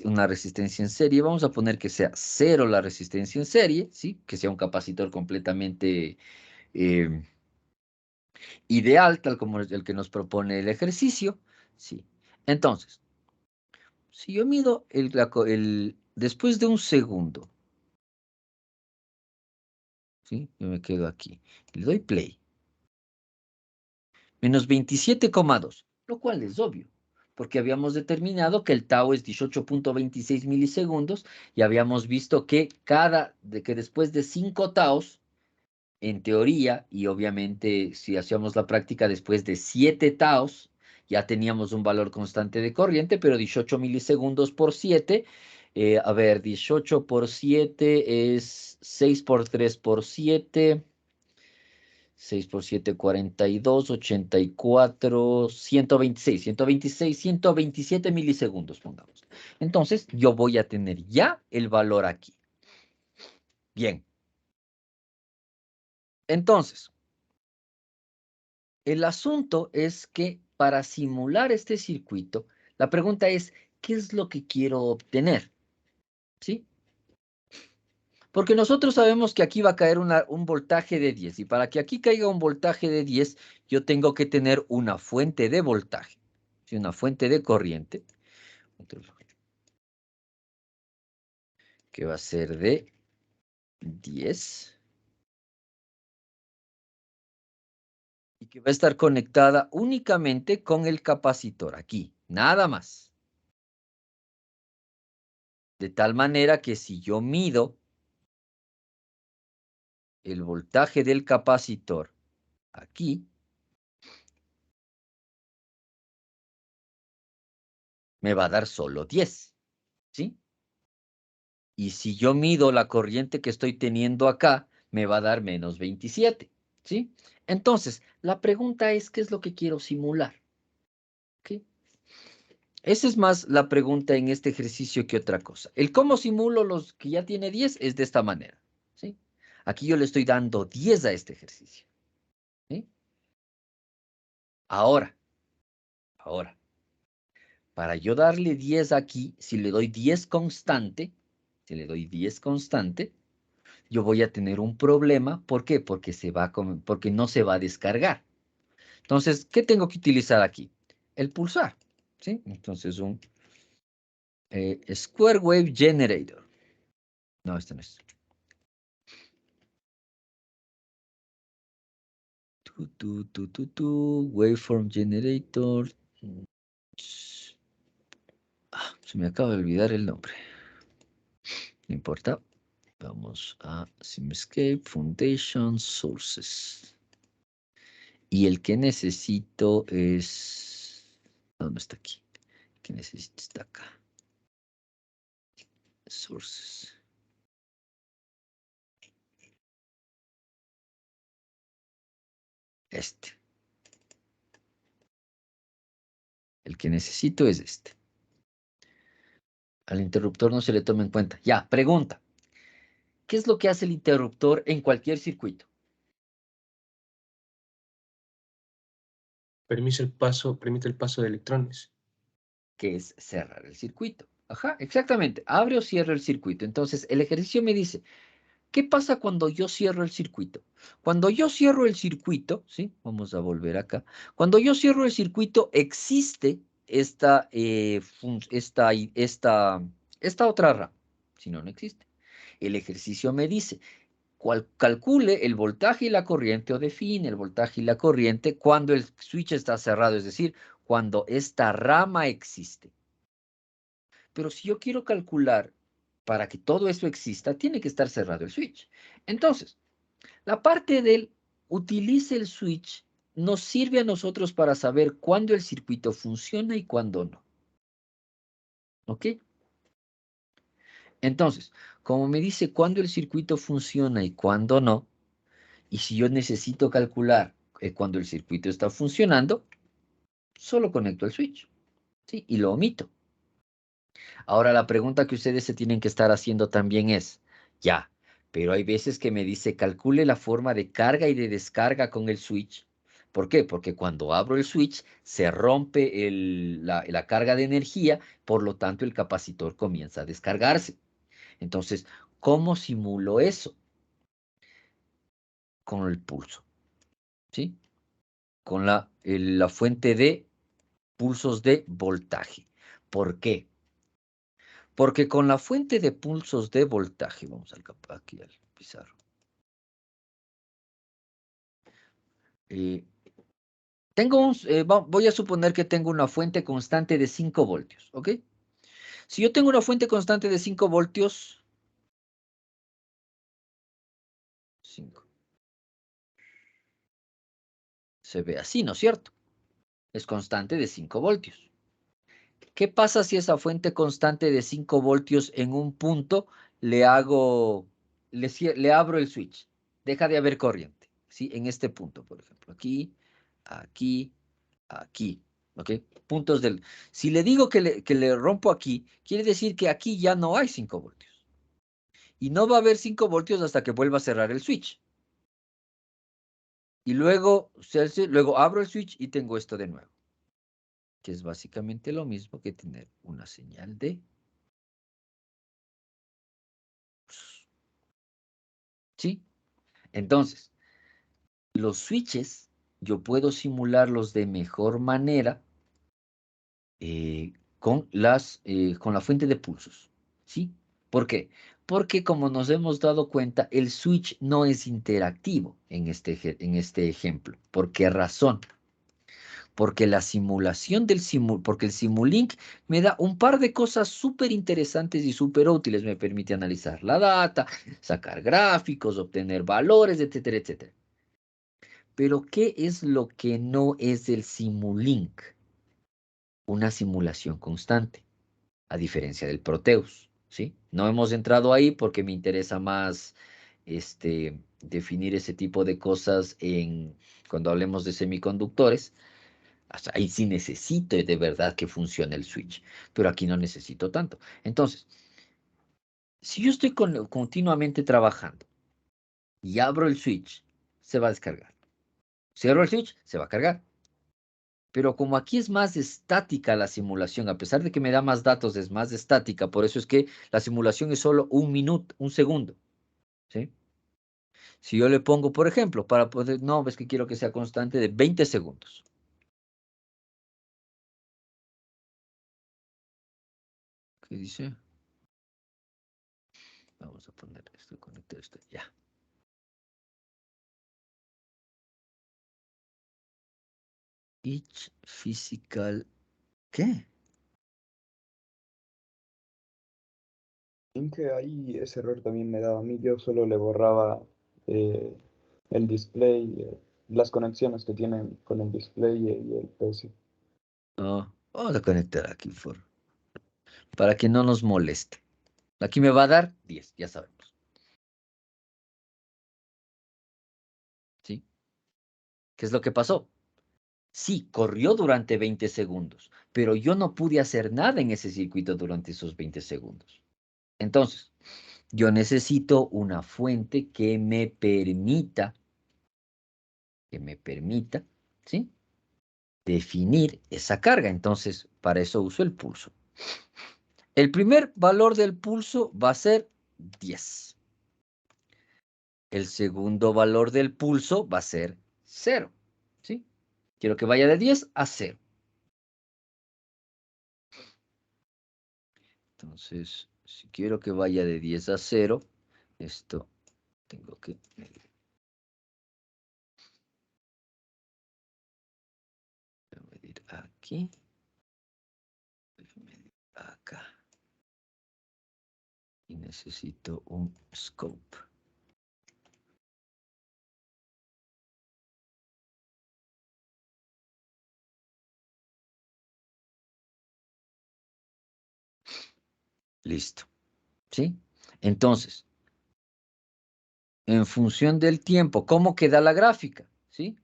una resistencia en serie, vamos a poner que sea 0 la resistencia en serie, ¿sí? Que sea un capacitor completamente ideal, tal como el que nos propone el ejercicio, ¿sí? Entonces, si yo mido después de un segundo, ¿sí? Yo me quedo aquí, le doy play. Menos 27,2, lo cual es obvio, porque habíamos determinado que el tau es 18.26 milisegundos y habíamos visto que que después de 5 taus, en teoría, y obviamente si hacíamos la práctica después de 7 taus, ya teníamos un valor constante de corriente, pero 18 milisegundos por 7, a ver, 18 por 7 es 6 por 3 por 7, 6 por 7, 42, 84, 127 milisegundos, pongamos. Entonces, yo voy a tener ya el valor aquí. Bien. Entonces, el asunto es que para simular este circuito, la pregunta es, ¿qué es lo que quiero obtener? ¿Sí? Porque nosotros sabemos que aquí va a caer un voltaje de 10. Y para que aquí caiga un voltaje de 10, yo tengo que tener una fuente de voltaje. ¿Sí? Una fuente de corriente. Que va a ser de 10. que va a estar conectada únicamente con el capacitor aquí, nada más. De tal manera que si yo mido el voltaje del capacitor aquí, me va a dar solo 10, ¿sí? Y si yo mido la corriente que estoy teniendo acá, me va a dar menos 27, ¿sí? Entonces, la pregunta es, ¿qué es lo que quiero simular? ¿Ok? Esa es más la pregunta en este ejercicio que otra cosa. El cómo simulo los que ya tiene 10 es de esta manera, ¿sí? Aquí yo le estoy dando 10 a este ejercicio, ¿sí? Ahora, para yo darle 10 aquí, si le doy 10 constante, yo voy a tener un problema. ¿Por qué? Porque porque no se va a descargar. Entonces, ¿qué tengo que utilizar aquí? El pulsar, ¿sí? Entonces, un Square Wave Generator. No, este no es. Waveform Generator. Se me acaba de olvidar el nombre. No importa. Vamos a Simscape, Foundation, Sources. Y el que necesito es... ¿Dónde está aquí? El que necesito está acá. Sources. Este. El que necesito es este. Al interruptor no se le toma en cuenta. Ya, pregunta. ¿Qué es lo que hace el interruptor en cualquier circuito? Permite el paso de electrones. Que es cerrar el circuito. Ajá, exactamente. Abre o cierra el circuito. Entonces, el ejercicio me dice, ¿qué pasa cuando yo cierro el circuito? Cuando yo cierro el circuito, ¿sí? Vamos a volver acá. Cuando yo cierro el circuito, existe esta otra rama. Si no, no existe. El ejercicio me dice, calcule el voltaje y la corriente o define el voltaje y la corriente cuando el switch está cerrado, es decir, cuando esta rama existe. Pero si yo quiero calcular para que todo eso exista, tiene que estar cerrado el switch. Entonces, la parte del utilice el switch nos sirve a nosotros para saber cuándo el circuito funciona y cuándo no. ¿Ok? Entonces, como me dice cuándo el circuito funciona y cuándo no, y si yo necesito calcular cuando el circuito está funcionando, solo conecto el switch, ¿sí? Y lo omito. Ahora la pregunta que ustedes se tienen que estar haciendo también es, ya, pero hay veces que me dice calcule la forma de carga y de descarga con el switch. ¿Por qué? Porque cuando abro el switch se rompe la carga de energía, por lo tanto el capacitor comienza a descargarse. Entonces, ¿cómo simulo eso? Con el pulso, ¿sí? Con la fuente de pulsos de voltaje. ¿Por qué? Porque con la fuente de pulsos de voltaje, vamos aquí al pizarro. Voy a suponer que tengo una fuente constante de 5 voltios, ¿ok? Si yo tengo una fuente constante de 5 voltios, 5. Se ve así, ¿no es cierto? Es constante de 5 voltios. ¿Qué pasa si esa fuente constante de 5 voltios en un punto le abro el switch? Deja de haber corriente, ¿sí? En este punto, por ejemplo, aquí, aquí, aquí, ¿ok? Puntos del... Si le digo que le rompo aquí, quiere decir que aquí ya no hay 5 voltios. Y no va a haber 5 voltios hasta que vuelva a cerrar el switch. Y luego abro el switch y tengo esto de nuevo. Que es básicamente lo mismo que tener una señal de... ¿Sí? Entonces, los switches yo puedo simularlos de mejor manera con la fuente de pulsos. ¿Sí? ¿Por qué? Porque como nos hemos dado cuenta, el switch no es interactivo en este ejemplo. ¿Por qué razón? Porque la simulación porque el Simulink me da un par de cosas súper interesantes y súper útiles. Me permite analizar la data, sacar gráficos, obtener valores, etcétera, etcétera. Pero ¿qué es lo que no es del Simulink? Una simulación constante, a diferencia del Proteus, ¿sí? No hemos entrado ahí porque me interesa más definir ese tipo de cosas cuando hablemos de semiconductores. Hasta ahí sí necesito de verdad que funcione el switch, pero aquí no necesito tanto. Entonces, si yo estoy continuamente trabajando y abro el switch, se va a descargar. Cierro el switch, se va a cargar. Pero como aquí es más estática la simulación, a pesar de que me da más datos, es más estática, por eso es que la simulación es solo un minuto, un segundo, ¿sí? Si yo le pongo, por ejemplo, para poder, no, es que quiero que sea constante de 20 segundos. ¿Qué dice? Vamos a poner esto, conectar esto, ya. Each physical, ¿qué? En que ahí ese error también me daba a mí. Yo solo le borraba eh, el display, las conexiones que tienen con el display y el PC. No, vamos a conectar aquí para que no nos moleste. Aquí me va a dar 10, ya sabemos. ¿Sí? ¿Qué es lo que pasó? Sí, corrió durante 20 segundos, pero yo no pude hacer nada en ese circuito durante esos 20 segundos. Entonces, yo necesito una fuente que me permita, ¿sí? Definir esa carga. Entonces, para eso uso el pulso. El primer valor del pulso va a ser 10. El segundo valor del pulso va a ser 0, ¿sí? Quiero que vaya de 10 a 0. Entonces, si quiero que vaya de 10 a 0, esto tengo que medir. Voy a medir aquí. Voy a medir acá. Y necesito un scope. Listo. ¿Sí? Entonces, en función del tiempo, ¿cómo queda la gráfica? ¿Sí?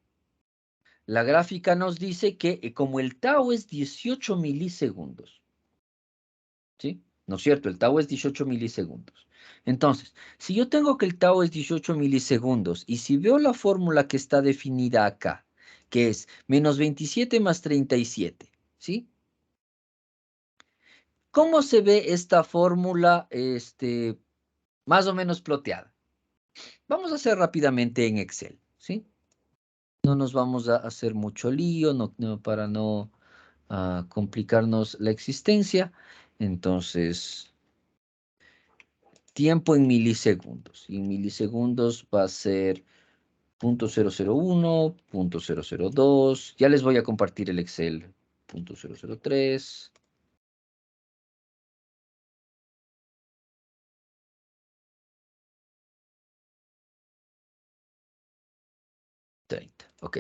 La gráfica nos dice que como el tau es 18 milisegundos, ¿sí? ¿No es cierto? El tau es 18 milisegundos. Entonces, si yo tengo que el tau es 18 milisegundos y si veo la fórmula que está definida acá, que es menos 27 más 37, ¿sí? ¿Cómo se ve esta fórmula más o menos ploteada? Vamos a hacer rápidamente en Excel, ¿sí? No nos vamos a hacer mucho lío para no complicarnos la existencia. Entonces, tiempo en milisegundos. Y en milisegundos va a ser 0.001, 0.002. Ya les voy a compartir el Excel. 0.003. 30. Ok,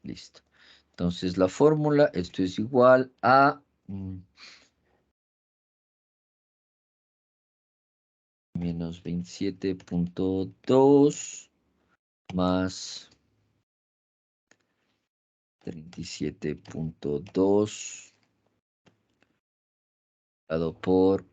listo. Entonces la fórmula, esto es igual a menos 27.2 más 37.2 dado por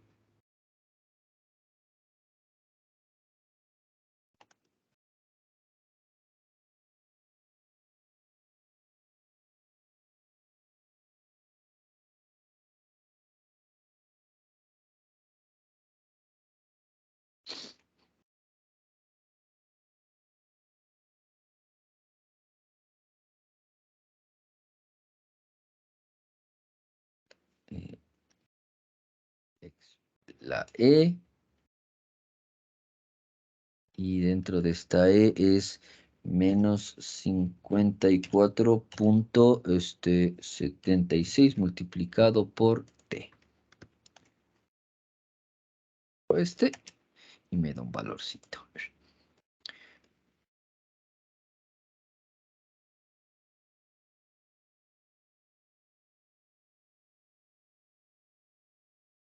la E Y dentro de esta E es menos 54.76 multiplicado por T. Y me da un valorcito.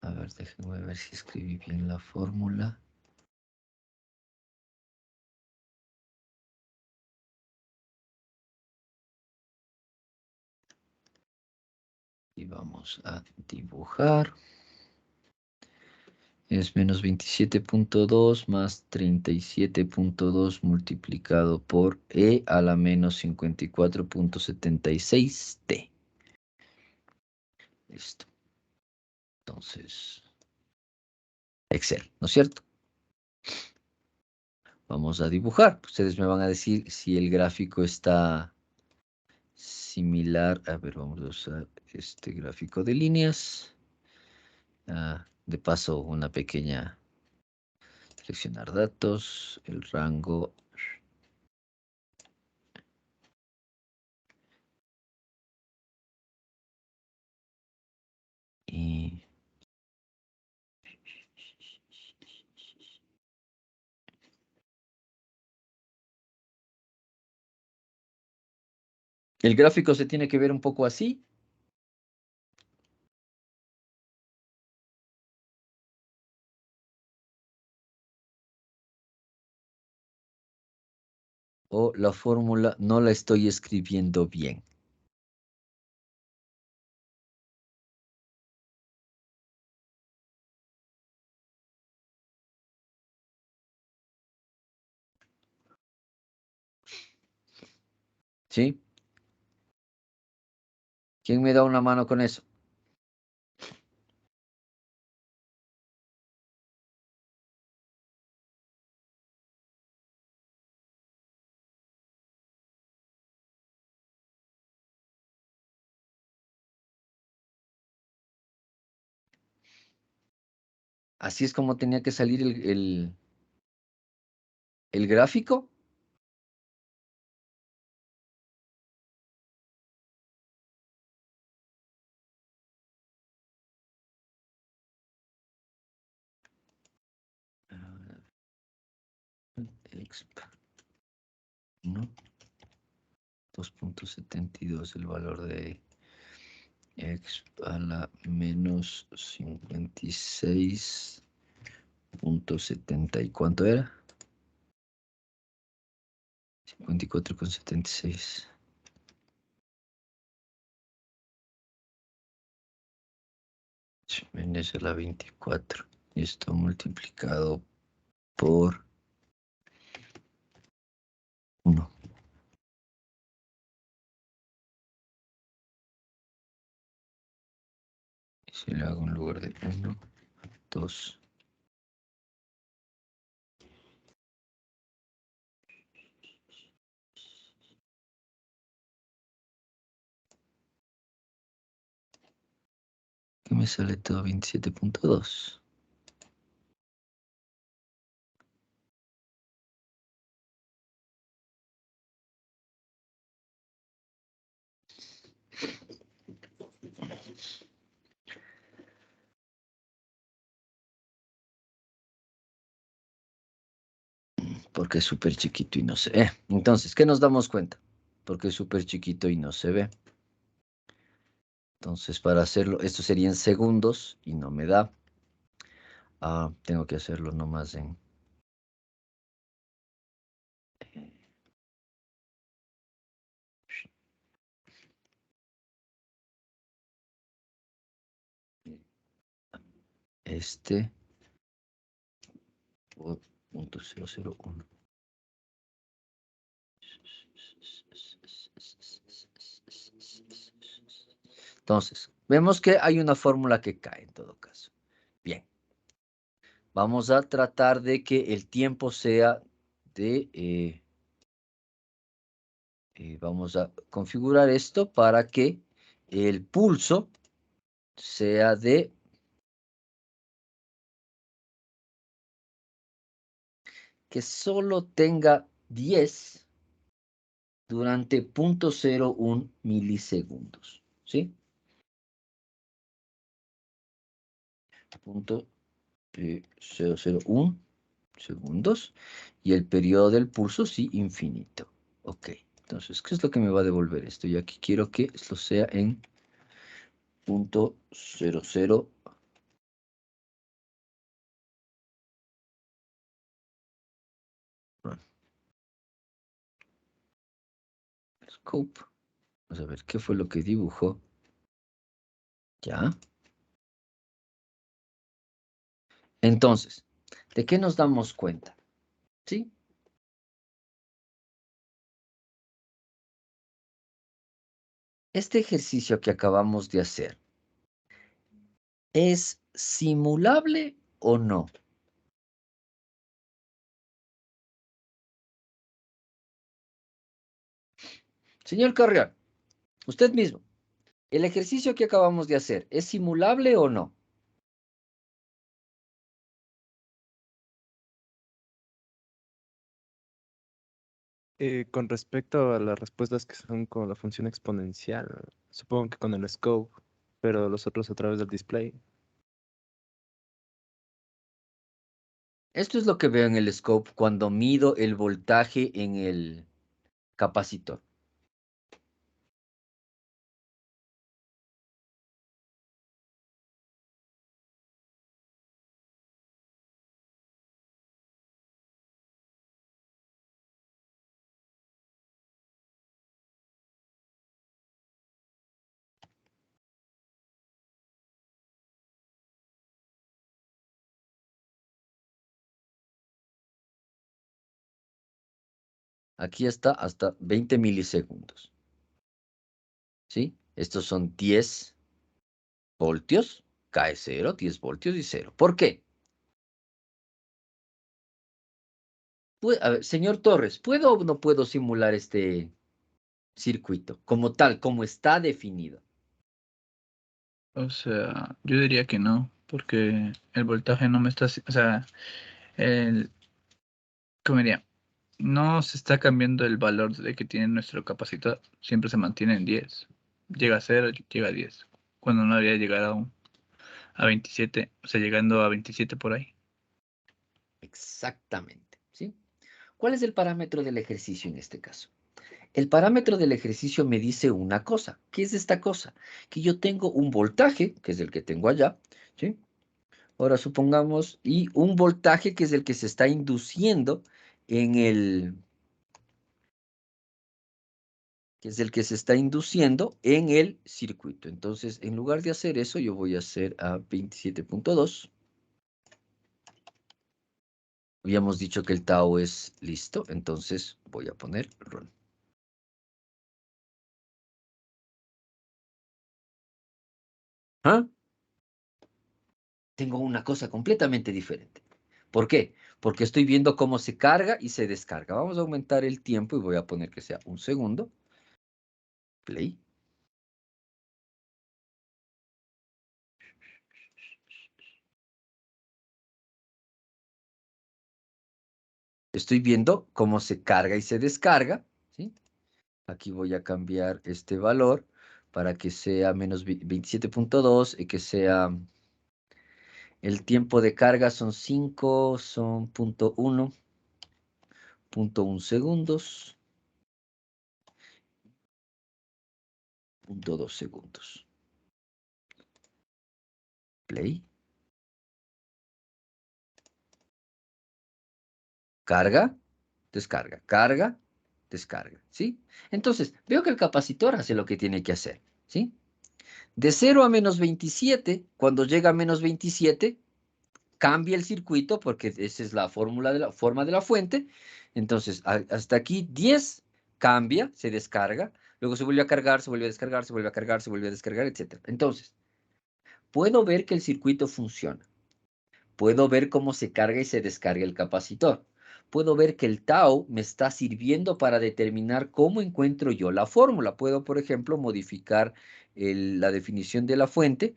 A ver, déjenme ver si escribí bien la fórmula. Y vamos a dibujar. Es menos 27.2 más 37.2 multiplicado por E a la menos 54.76T. Listo. Entonces, Excel, ¿no es cierto? Vamos a dibujar. Ustedes me van a decir si el gráfico está similar. A ver, vamos a usar este gráfico de líneas. De paso, una pequeña... Seleccionar datos, el rango. Y... El gráfico se tiene que ver un poco así. O la fórmula no la estoy escribiendo bien. ¿Sí? ¿Quién me da una mano con eso? Así es como tenía que salir el gráfico. Exp, ¿no? 2.72 el valor de x a la menos 56.70. ¿Y cuánto era? 54.76. Menos a la 24. Y esto multiplicado por 1. Y si le hago en lugar de 1, 2. Que me sale todo 27.2. Porque es súper chiquito y no se ve. Entonces, ¿qué nos damos cuenta? Porque es súper chiquito y no se ve. Entonces, para hacerlo, esto sería en segundos y no me da. Tengo que hacerlo nomás en... Por .001. Entonces, vemos que hay una fórmula que cae en todo caso. Bien. Vamos a tratar de que el tiempo sea de... vamos a configurar esto para que el pulso sea de que solo tenga 10 durante 0.01 milisegundos, ¿sí? 0.001 segundos. Y el periodo del pulso, sí, infinito. Ok, entonces, ¿qué es lo que me va a devolver esto? Y aquí quiero que esto sea en 0.00. Scope. Vamos a ver qué fue lo que dibujó. Ya. Entonces, ¿de qué nos damos cuenta? ¿Sí? Este ejercicio que acabamos de hacer, ¿es simulable o no? Señor Carrión, usted mismo, ¿el ejercicio que acabamos de hacer es simulable o no? Con respecto a las respuestas que son con la función exponencial, supongo que con el scope, pero los otros a través del display. Esto es lo que veo en el scope cuando mido el voltaje en el capacitor. Aquí está hasta 20 milisegundos. ¿Sí? Estos son 10 voltios, cae 0, 10 voltios y 0. ¿Por qué? A ver, señor Torres, ¿puedo o no puedo simular este circuito como tal, como está definido? O sea, yo diría que no, porque el voltaje no me está, o sea, el, ¿cómo diría? No se está cambiando el valor de que tiene nuestro capacitor, siempre se mantiene en 10. Llega a 0, llega a 10. Cuando no había llegado aún a 27, o sea, llegando a 27 por ahí. Exactamente, ¿sí? ¿Cuál es el parámetro del ejercicio en este caso? El parámetro del ejercicio me dice una cosa. ¿Qué es esta cosa? Que yo tengo un voltaje, que es el que tengo allá, ¿sí? Ahora supongamos, y un voltaje que es el que se está induciendo en el, que es el que se está induciendo en el circuito. Entonces, en lugar de hacer eso, yo voy a hacer a 27.2. Habíamos dicho que el tau es listo, entonces voy a poner run. ¿Ah? Tengo una cosa completamente diferente. ¿Por qué? Porque estoy viendo cómo se carga y se descarga. Vamos a aumentar el tiempo y voy a poner que sea 1 segundo. Play. Estoy viendo cómo se carga y se descarga, ¿sí? Aquí voy a cambiar este valor para que sea menos 27.2 y que sea... El tiempo de carga son 5, son 0.1 segundos, 0.2 segundos. Play. Carga, descarga, carga, descarga, ¿sí? Entonces, veo que el capacitor hace lo que tiene que hacer, ¿sí? De 0 a menos 27, cuando llega a menos 27, cambia el circuito, porque esa es la fórmula de la forma de la fuente. Entonces, hasta aquí 10 cambia, se descarga, luego se vuelve a cargar, se vuelve a descargar, se vuelve a cargar, se vuelve a descargar, etc. Entonces, puedo ver que el circuito funciona. Puedo ver cómo se carga y se descarga el capacitor. Puedo ver que el tau me está sirviendo para determinar cómo encuentro yo la fórmula. Puedo, por ejemplo, modificar la definición de la fuente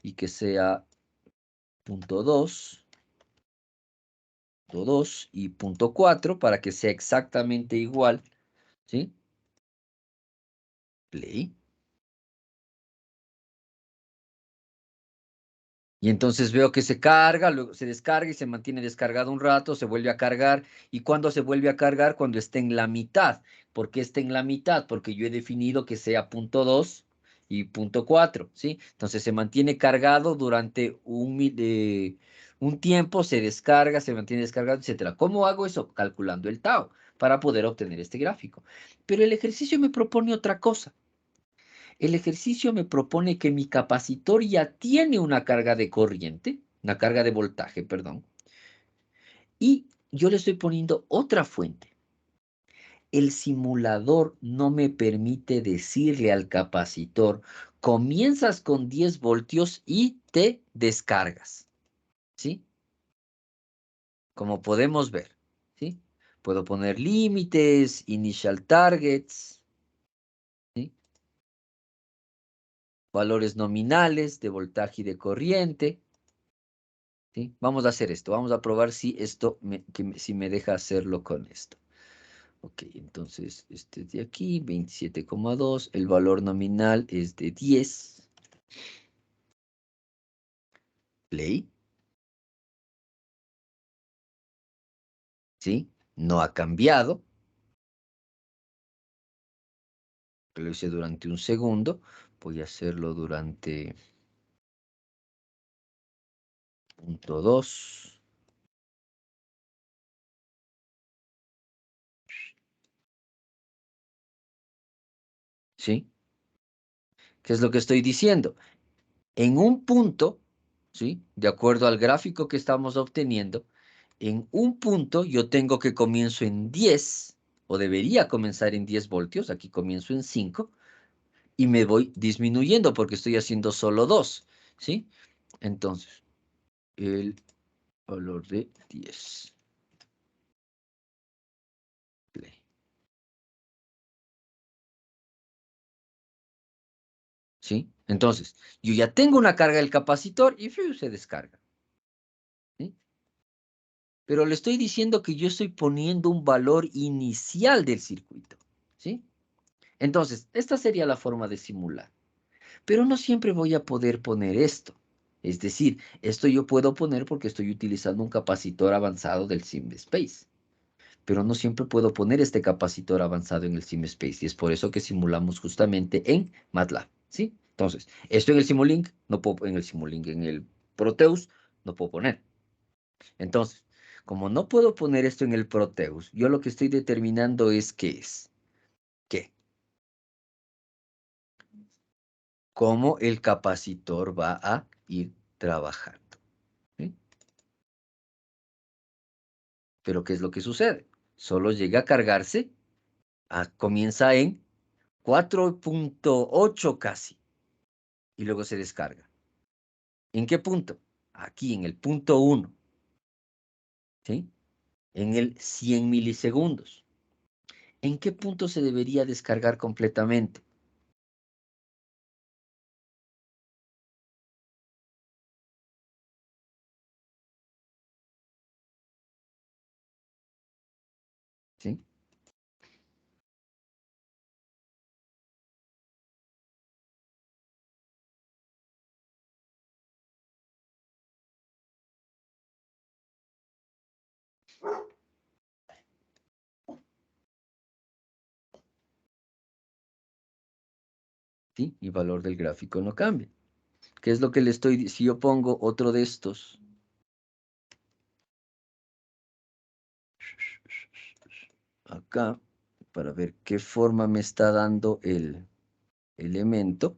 y que sea 0.2, .2 y .4 para que sea exactamente igual, ¿sí? Play. Y entonces veo que se carga, luego se descarga y se mantiene descargado un rato, se vuelve a cargar. ¿Y cuándo se vuelve a cargar? Cuando esté en la mitad. ¿Por qué está en la mitad? Porque yo he definido que sea .2 y .4, ¿sí? Entonces se mantiene cargado durante un tiempo, se descarga, se mantiene descargado, etcétera. ¿Cómo hago eso? Calculando el tau para poder obtener este gráfico. Pero el ejercicio me propone otra cosa. El ejercicio me propone que mi capacitor ya tiene una carga de corriente, una carga de voltaje, perdón, y yo le estoy poniendo otra fuente. El simulador no me permite decirle al capacitor, comienzas con 10 voltios y te descargas, ¿sí? Como podemos ver, ¿sí? Puedo poner límites, initial targets, ¿sí? Valores nominales de voltaje y de corriente. ¿Sí? Vamos a hacer esto. Vamos a probar si esto si me deja hacerlo con esto. Ok, entonces este es de aquí, 27,2. El valor nominal es de 10. Play. ¿Sí? No ha cambiado. Lo hice durante un segundo. Voy a hacerlo durante .2. ¿Sí? ¿Qué es lo que estoy diciendo? En un punto, ¿sí? De acuerdo al gráfico que estamos obteniendo, en un punto yo tengo que comienzo en 10, o debería comenzar en 10 voltios, aquí comienzo en 5, y me voy disminuyendo porque estoy haciendo solo 2, ¿sí? Entonces, el valor de 10. Play. ¿Sí? Entonces, yo ya tengo una carga del capacitor y se descarga. ¿Sí? Pero le estoy diciendo que yo estoy poniendo un valor inicial del circuito. ¿Sí? Entonces, esta sería la forma de simular. Pero no siempre voy a poder poner esto. Es decir, esto yo puedo poner porque estoy utilizando un capacitor avanzado del SimSpace. Pero no siempre puedo poner este capacitor avanzado en el SimSpace. Y es por eso que simulamos justamente en MATLAB. ¿Sí? Entonces, esto en el Simulink, no puedo, en el Simulink, en el Proteus, no puedo poner. Entonces, como no puedo poner esto en el Proteus, yo lo que estoy determinando es qué es. ¿Qué? Cómo el capacitor va a ir trabajando. ¿Sí? Pero ¿qué es lo que sucede? Solo llega a cargarse, comienza en 4.8 casi, y luego se descarga. ¿En qué punto? Aquí, en el punto 1. ¿Sí? En el 100 milisegundos. ¿En qué punto se debería descargar completamente? ¿Sí? ¿Sí? Y el valor del gráfico no cambia. ¿Qué es lo que le estoy si yo pongo otro de estos? Acá, para ver qué forma me está dando el elemento.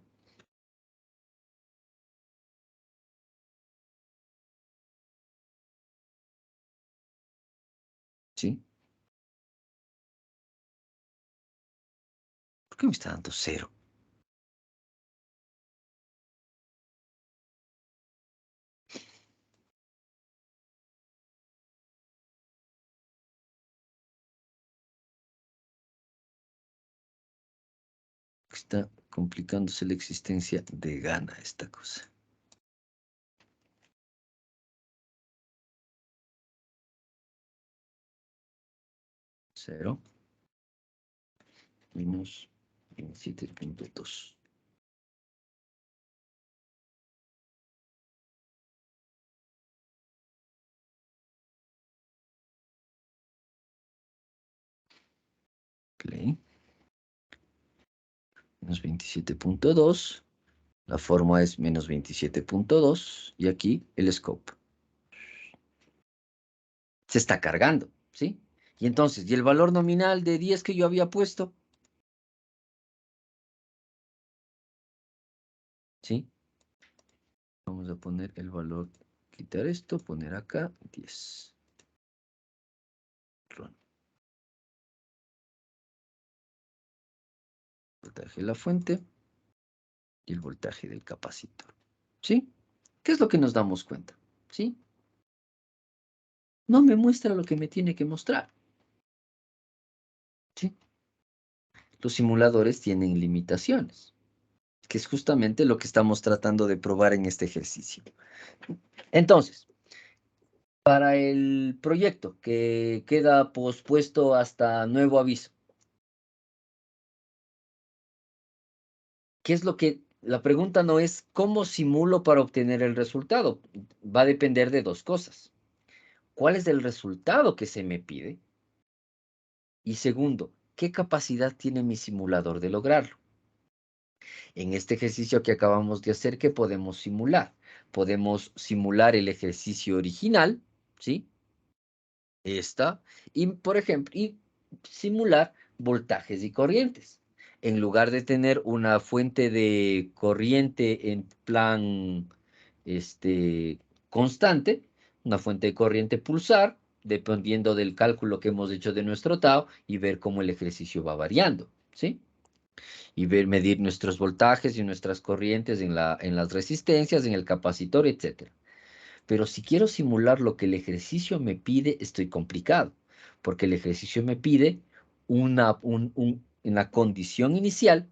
¿Sí? ¿Por qué me está dando 0? Está complicándose la existencia de gana esta cosa. 0 menos 27.2. Play. Menos 27.2. La forma es menos 27.2. Y aquí el scope. Se está cargando, ¿sí? Y entonces, ¿y el valor nominal de 10 que yo había puesto? ¿Sí? Vamos a poner el valor, quitar esto, poner acá 10. Run. Voltaje de la fuente y el voltaje del capacitor. ¿Sí? ¿Qué es lo que nos damos cuenta? ¿Sí? No me muestra lo que me tiene que mostrar. ¿Sí? Los simuladores tienen limitaciones, que es justamente lo que estamos tratando de probar en este ejercicio. Entonces, para el proyecto que queda pospuesto hasta nuevo aviso, ¿qué es lo que... La pregunta no es cómo simulo para obtener el resultado. Va a depender de dos cosas. ¿Cuál es el resultado que se me pide? Y segundo, ¿qué capacidad tiene mi simulador de lograrlo? En este ejercicio que acabamos de hacer, ¿qué podemos simular? Podemos simular el ejercicio original, ¿sí? Por ejemplo, y simular voltajes y corrientes. En lugar de tener una fuente de corriente en plan constante, una fuente de corriente pulsar, dependiendo del cálculo que hemos hecho de nuestro tau, y ver cómo el ejercicio va variando, ¿sí? Y medir nuestros voltajes y nuestras corrientes en las resistencias, en el capacitor, etc. Pero si quiero simular lo que el ejercicio me pide, estoy complicado, porque el ejercicio me pide una condición inicial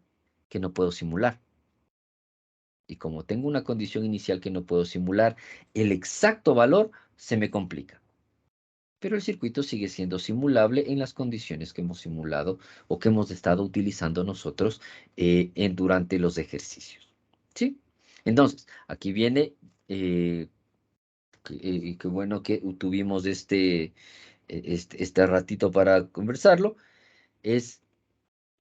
que no puedo simular. Y como tengo una condición inicial que no puedo simular, el exacto valor se me complica. Pero el circuito sigue siendo simulable en las condiciones que hemos simulado o que hemos estado utilizando nosotros durante los ejercicios. ¿Sí? Entonces, aquí viene, qué bueno que tuvimos este ratito para conversarlo,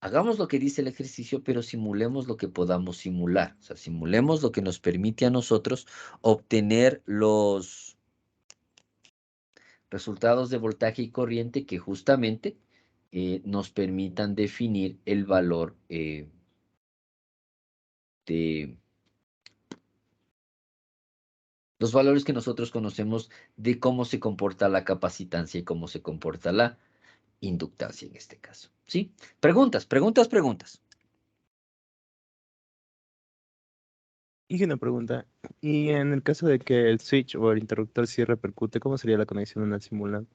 hagamos lo que dice el ejercicio, pero simulemos lo que podamos simular. O sea, simulemos lo que nos permite a nosotros obtener los resultados de voltaje y corriente que justamente nos permitan definir el valor de los valores que nosotros conocemos de cómo se comporta la capacitancia y cómo se comporta la inductancia en este caso. ¿Sí? Preguntas. Y una pregunta. Y en el caso de que el switch o el interruptor sí repercute, ¿cómo sería la conexión en el simulado?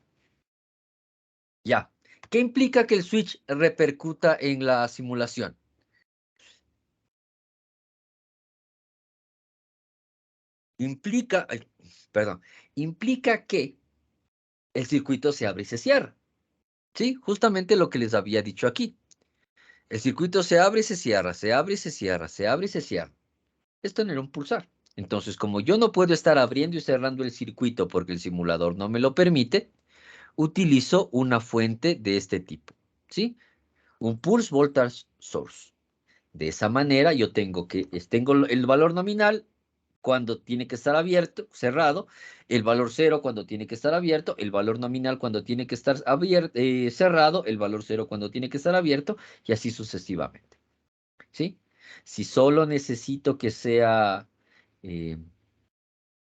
Ya. ¿Qué implica que el switch repercuta en la simulación? Implica que el circuito se abre y se cierra. ¿Sí? Justamente lo que les había dicho aquí. El circuito se abre y se cierra, se abre y se cierra, se abre y se cierra. Es tener un pulsar. Entonces, como yo no puedo estar abriendo y cerrando el circuito porque el simulador no me lo permite, utilizo una fuente de este tipo. ¿Sí? Un pulse voltage source. De esa manera yo tengo el valor nominal cuando tiene que estar abierto, cerrado, el valor 0 cuando tiene que estar abierto, el valor nominal cuando tiene que estar cerrado, el valor 0 cuando tiene que estar abierto, y así sucesivamente. ¿Sí? Si solo necesito que sea,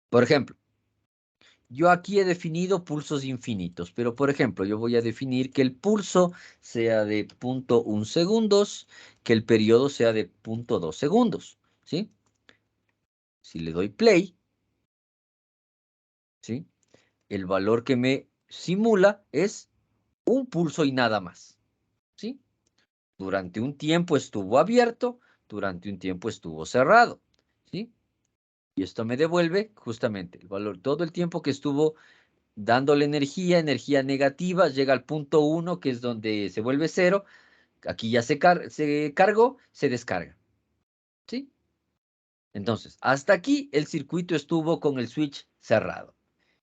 por ejemplo, yo aquí he definido pulsos infinitos, pero por ejemplo, yo voy a definir que el pulso sea de 0.1 segundos, que el periodo sea de 0.2 segundos, ¿sí? Si le doy play, ¿sí? El valor que me simula es un pulso y nada más, ¿sí? Durante un tiempo estuvo abierto, durante un tiempo estuvo cerrado, ¿sí? Y esto me devuelve justamente el valor, todo el tiempo que estuvo dándole energía negativa, llega al punto 1, que es donde se vuelve 0. Aquí ya se cargó, se descarga. ¿Sí? Entonces, hasta aquí el circuito estuvo con el switch cerrado.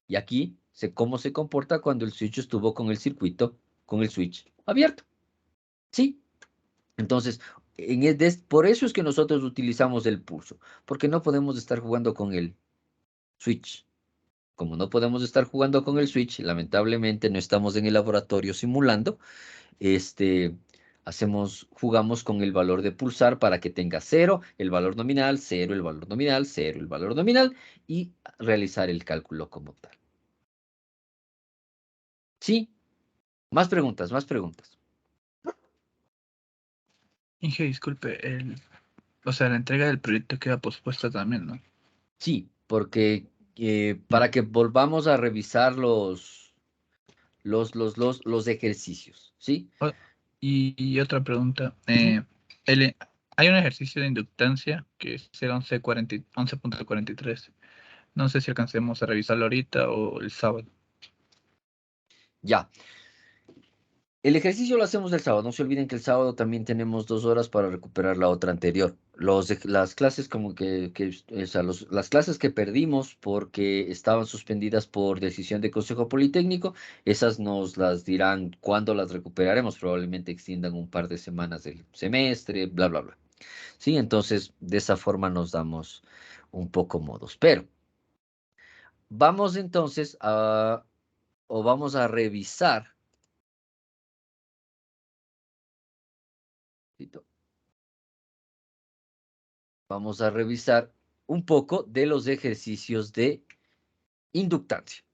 Y aquí, cómo se comporta cuando el switch estuvo con el circuito, con el switch abierto. ¿Sí? Entonces, por eso es que nosotros utilizamos el pulso, porque no podemos estar jugando con el switch. Como no podemos estar jugando con el switch, lamentablemente no estamos en el laboratorio simulando, jugamos con el valor de pulsar para que tenga 0, el valor nominal, 0, el valor nominal, 0, el valor nominal, y realizar el cálculo como tal. ¿Sí? Más preguntas, más preguntas. Inge, disculpe, o sea, la entrega del proyecto queda pospuesta también, ¿no? Sí, porque para que volvamos a revisar los ejercicios, ¿sí? Y otra pregunta. Hay un ejercicio de inductancia que es el 11.43. No sé si alcancemos a revisarlo ahorita o el sábado. Ya. El ejercicio lo hacemos el sábado. No se olviden que el sábado también tenemos 2 horas para recuperar la otra anterior. Las clases o sea, las clases que perdimos porque estaban suspendidas por decisión de Consejo Politécnico, esas nos las dirán cuándo las recuperaremos. Probablemente extiendan un par de semanas del semestre, bla, bla, bla. Sí, entonces de esa forma nos damos un poco modos. Pero vamos entonces vamos a revisar. Vamos a revisar un poco de los ejercicios de inductancia.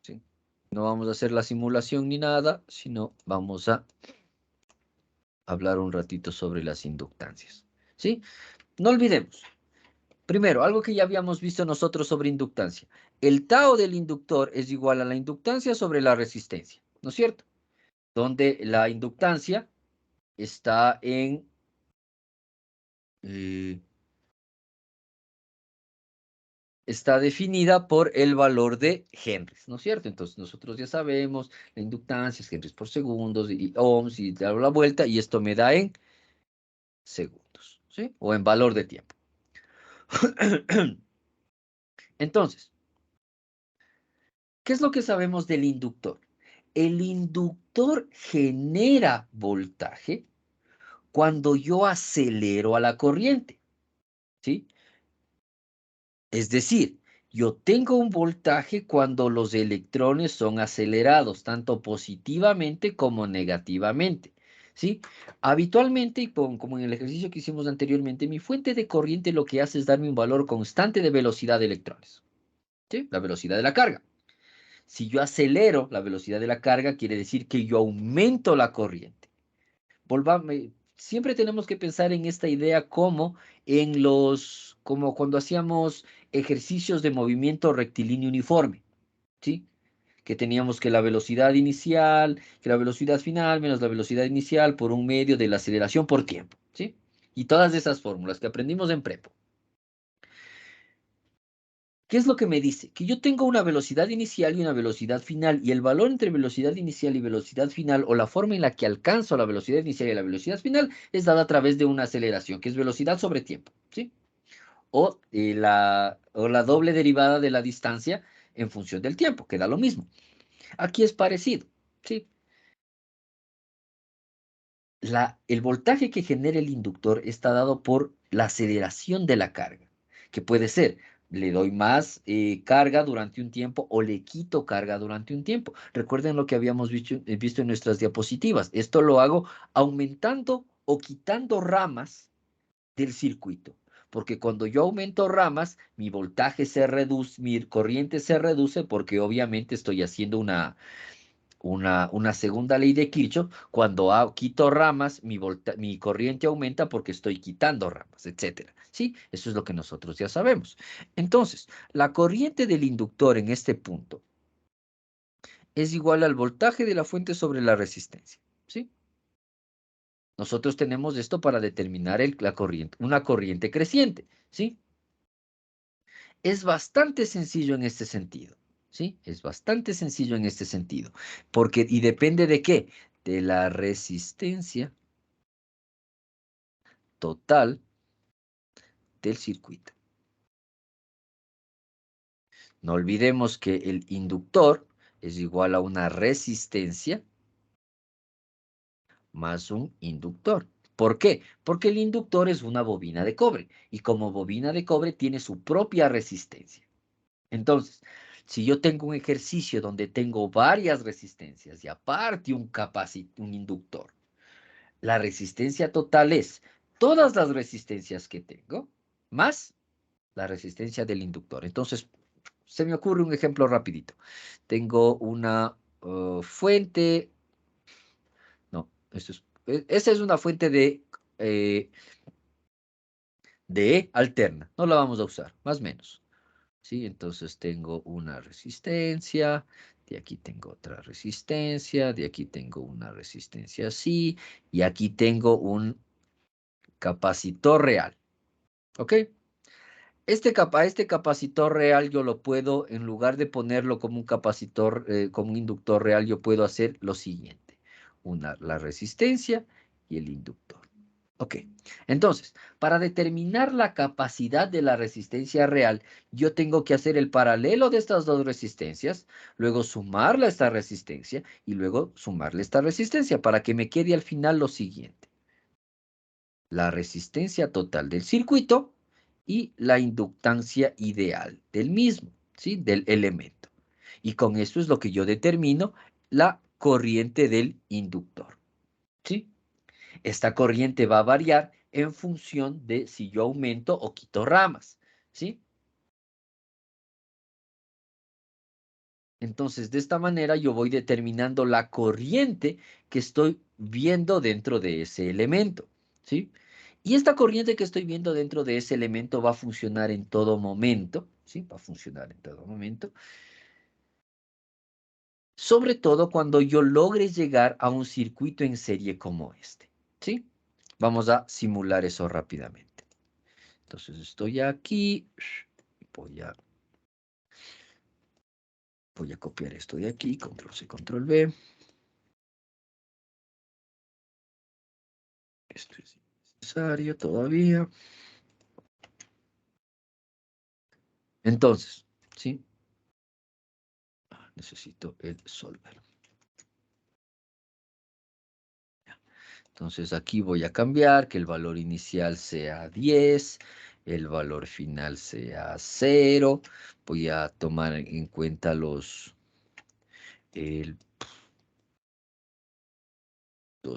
¿Sí? No vamos a hacer la simulación ni nada, sino vamos a hablar un ratito sobre las inductancias. ¿Sí? No olvidemos. Primero, algo que ya habíamos visto nosotros sobre inductancia. El tau del inductor es igual a la inductancia sobre la resistencia, ¿no es cierto? Donde la inductancia está en... está definida por el valor de Henrys, ¿no es cierto? Entonces nosotros ya sabemos la inductancia es Henrys por segundos y ohms y dar la vuelta y esto me da en segundos, ¿sí? O en valor de tiempo. Entonces, ¿qué es lo que sabemos del inductor? El inductor genera voltaje cuando yo acelero a la corriente, ¿sí? Es decir, yo tengo un voltaje cuando los electrones son acelerados, tanto positivamente como negativamente, ¿sí? Habitualmente, y como en el ejercicio que hicimos anteriormente, mi fuente de corriente lo que hace es darme un valor constante de velocidad de electrones, ¿sí? La velocidad de la carga. Si yo acelero la velocidad de la carga, quiere decir que yo aumento la corriente. Siempre tenemos que pensar en esta idea como como cuando hacíamos ejercicios de movimiento rectilíneo uniforme, ¿sí? Que teníamos que la velocidad inicial, que la velocidad final menos la velocidad inicial por un medio de la aceleración por tiempo, ¿sí? Y todas esas fórmulas que aprendimos en prepo. ¿Qué es lo que me dice? Que yo tengo una velocidad inicial y una velocidad final, y el valor entre velocidad inicial y velocidad final, o la forma en la que alcanzo la velocidad inicial y la velocidad final, es dada a través de una aceleración, que es velocidad sobre tiempo, ¿sí? O la doble derivada de la distancia en función del tiempo, que da lo mismo. Aquí es parecido, ¿sí? El voltaje que genera el inductor está dado por la aceleración de la carga, que puede ser, le doy más carga durante un tiempo o le quito carga durante un tiempo. Recuerden lo que habíamos visto en nuestras diapositivas. Esto lo hago aumentando o quitando ramas del circuito, porque cuando yo aumento ramas, mi voltaje se reduce, mi corriente se reduce, porque obviamente estoy haciendo una segunda ley de Kirchhoff. Cuando quito ramas, mi corriente aumenta porque estoy quitando ramas, etcétera. ¿Sí? Eso es lo que nosotros ya sabemos. Entonces, la corriente del inductor en este punto es igual al voltaje de la fuente sobre la resistencia. ¿Sí? Nosotros tenemos esto para determinar una corriente creciente. ¿Sí? Es bastante sencillo en este sentido. ¿sí? Es bastante sencillo en este sentido. Porque, ¿y depende de qué? De la resistencia total del circuito. No olvidemos que el inductor es igual a una resistencia más un inductor. ¿Por qué? Porque el inductor es una bobina de cobre y como bobina de cobre tiene su propia resistencia. Entonces, si yo tengo un ejercicio donde tengo varias resistencias y aparte un inductor, la resistencia total es todas las resistencias que tengo más la resistencia del inductor. Entonces, se me ocurre un ejemplo rapidito. Tengo una fuente, no, esta es una fuente de E alterna, no la vamos a usar, más o menos. ¿Sí? Entonces tengo una resistencia, de aquí tengo otra resistencia, de aquí tengo una resistencia así, y aquí tengo un capacitor real. ¿Ok? Este capacitor real yo lo puedo, en lugar de ponerlo como un capacitor, como un inductor real, yo puedo hacer lo siguiente. La resistencia y el inductor. Ok, entonces, para determinar la capacidad de la resistencia real, yo tengo que hacer el paralelo de estas dos resistencias, luego sumarle a esta resistencia y luego sumarle esta resistencia para que me quede al final lo siguiente. La resistencia total del circuito y la inductancia ideal del mismo, ¿sí? Del elemento. Y con esto es lo que yo determino la corriente del inductor, ¿sí? Esta corriente va a variar en función de si yo aumento o quito ramas, ¿sí? Entonces, de esta manera yo voy determinando la corriente que estoy viendo dentro de ese elemento, ¿sí? Y esta corriente que estoy viendo dentro de ese elemento va a funcionar en todo momento, ¿sí? Va a funcionar en todo momento. Sobre todo cuando yo logre llegar a un circuito en serie como este, ¿sí? Vamos a simular eso rápidamente. Entonces estoy aquí, voy a copiar esto de aquí, control C, control V. Esto es innecesario todavía. Entonces, ¿sí? Necesito el solver. Entonces aquí voy a cambiar que el valor inicial sea 10, el valor final sea 0. Voy a tomar en cuenta los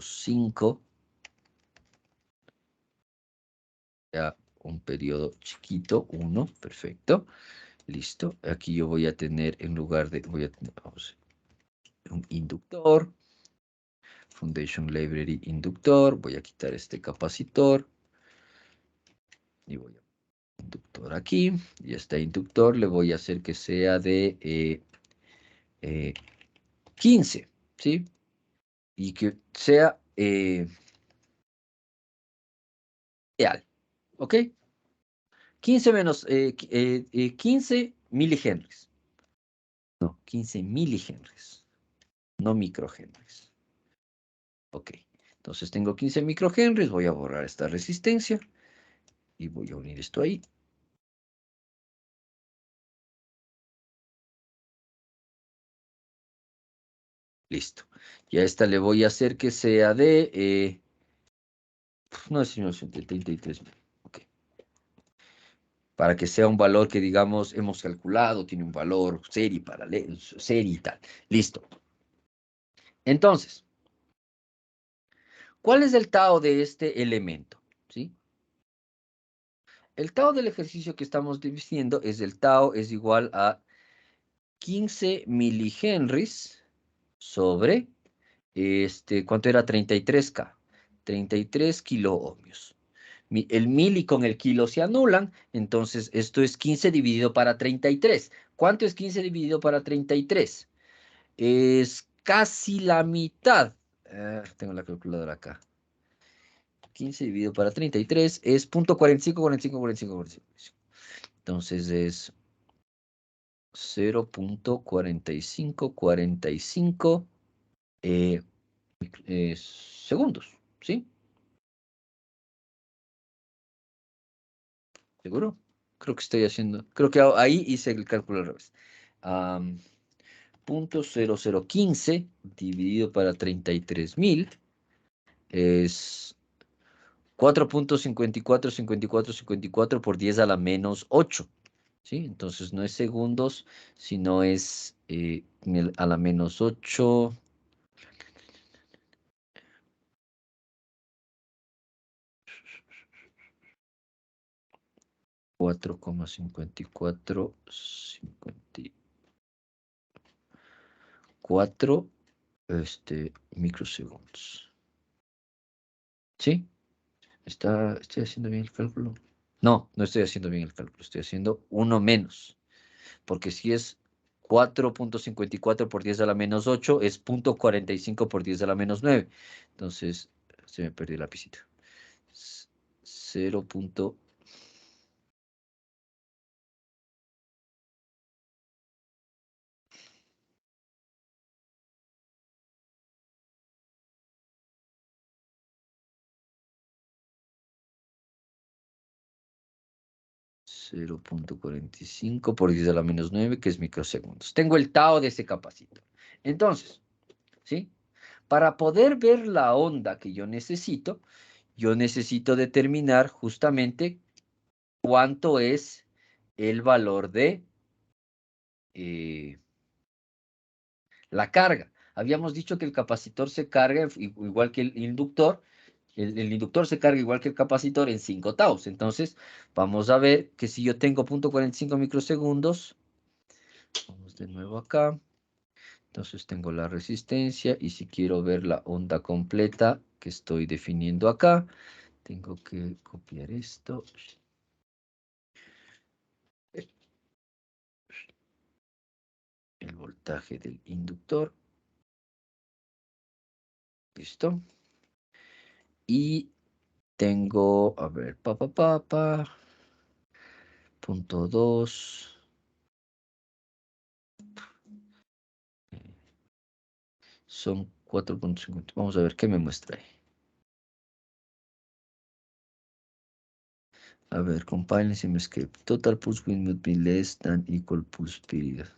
5. Ya un periodo chiquito, 1, perfecto. Listo. Aquí yo voy a tener en lugar de, vamos, un inductor. Foundation Library inductor. Voy a quitar este capacitor. Y voy a inductor aquí. Y este inductor le voy a hacer que sea de 15. ¿Sí? Y que sea real. ¿Ok? 15 menos 15 milihenries. No, 15 milihenries. No microhenries. Ok. Entonces tengo 15 microhenries. Voy a borrar esta resistencia. Y voy a unir esto ahí. Listo. Y a esta le voy a hacer que sea de... no es 33.000. Ok. Para que sea un valor que, digamos, hemos calculado, tiene un valor serie, paralelo, serie y tal. Listo. Entonces, ¿cuál es el tau de este elemento? ¿Sí? El tau del ejercicio que estamos diciendo es el tau es igual a 15 milihenries sobre, ¿cuánto era? 33K. 33 kiloohmios. El mil y con el kilo se anulan, entonces esto es 15 dividido para 33. ¿Cuánto es 15 dividido para 33? Es casi la mitad. Tengo la calculadora acá. 15 dividido para 33 es .45, 45, 45, 45. Entonces es 0.4545 segundos, ¿sí? ¿Seguro? Creo que estoy haciendo, creo que ahí hice el cálculo al revés. 0.0015 dividido para 33.000 es 4.545454 por 10 a la menos 8, ¿sí? Entonces no es segundos, sino es a la menos 8. 4,54 microsegundos. ¿Sí? ¿Estoy haciendo bien el cálculo? No, no estoy haciendo bien el cálculo. Estoy haciendo uno menos. Porque si es 4.54 por 10 a la menos 8, es 0.45 por 10 a la menos 9. Entonces, se me perdió el lapicito. 0. 0.45 por 10 a la menos 9, que es microsegundos. Tengo el tau de ese capacitor. Entonces, ¿sí? Para poder ver la onda que yo necesito determinar justamente cuánto es el valor de la carga. Habíamos dicho que el capacitor se carga igual que el inductor. El inductor se carga igual que el capacitor en 5 taus. Entonces, vamos a ver que si yo tengo 0.45 microsegundos, vamos de nuevo acá. Entonces tengo la resistencia y si quiero ver la onda completa que estoy definiendo acá, tengo que copiar esto. El voltaje del inductor. Listo. Y tengo, a ver, punto 2. Son 4.50. Vamos a ver qué me muestra ahí. A ver, compile sim escape. Total pulse width would be less than equal pulse period.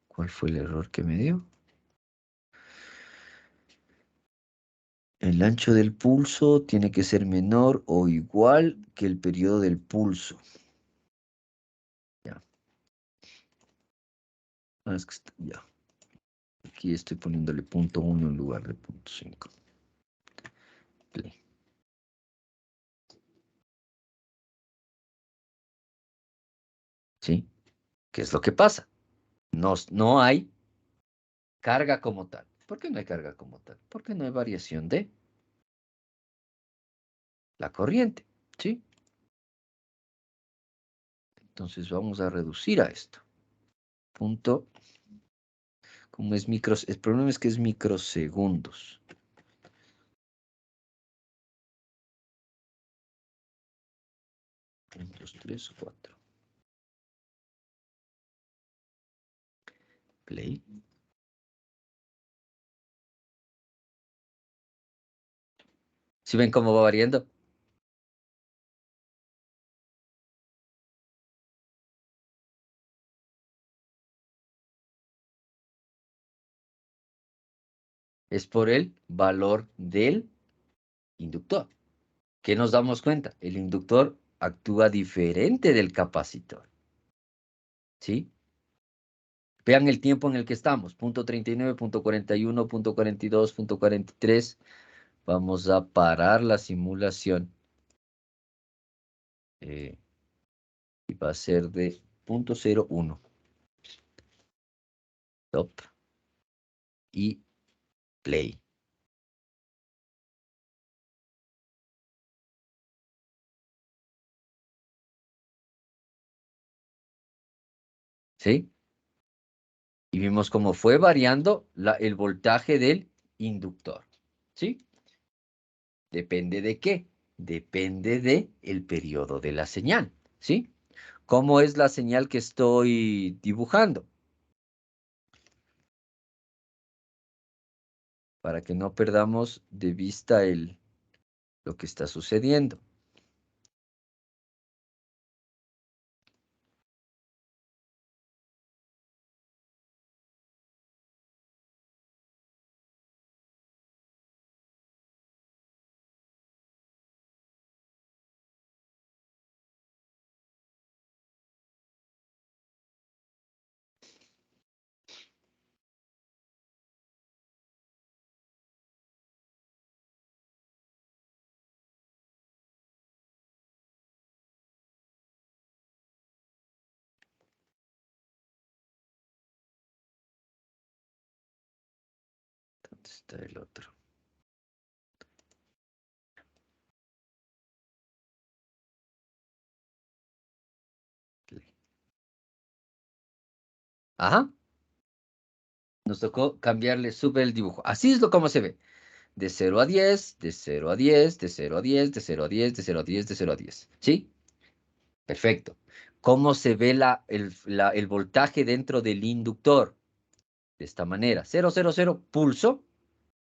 ¿Cuál fue el error que me dio? El ancho del pulso tiene que ser menor o igual que el periodo del pulso. Ya. Ya. Aquí estoy poniéndole punto 1 en lugar de punto 5. Play. ¿Sí? ¿Qué es lo que pasa? No hay carga como tal. ¿Por qué no hay carga como tal? Porque no hay variación de la corriente. ¿Sí? Entonces vamos a reducir a esto. Punto. Como es micros, el problema es que es microsegundos. 2, 3, 4. Play. ¿Sí ven cómo va variando? Es por el valor del inductor. ¿Qué nos damos cuenta? El inductor actúa diferente del capacitor. ¿Sí? Vean el tiempo en el que estamos. Punto 39, punto 41, punto 42, punto 43. Vamos a parar la simulación. Y va a ser de punto 01. Stop. Y play. ¿Sí? Y vimos cómo fue variando el voltaje del inductor. ¿Sí? ¿Depende de qué? Depende de el periodo de la señal, ¿sí? ¿Cómo es la señal que estoy dibujando? Para que no perdamos de vista lo que está sucediendo. ¿Dónde está el otro? Ajá. Nos tocó cambiarle súper el dibujo. Así es como se ve. De 0 a 10, de 0 a 10, de 0 a 10, de 0 a 10, de 0 a 10, de 0 a 10. ¿Sí? Perfecto. ¿Cómo se ve el voltaje dentro del inductor? De esta manera. 0, 0, 0, pulso,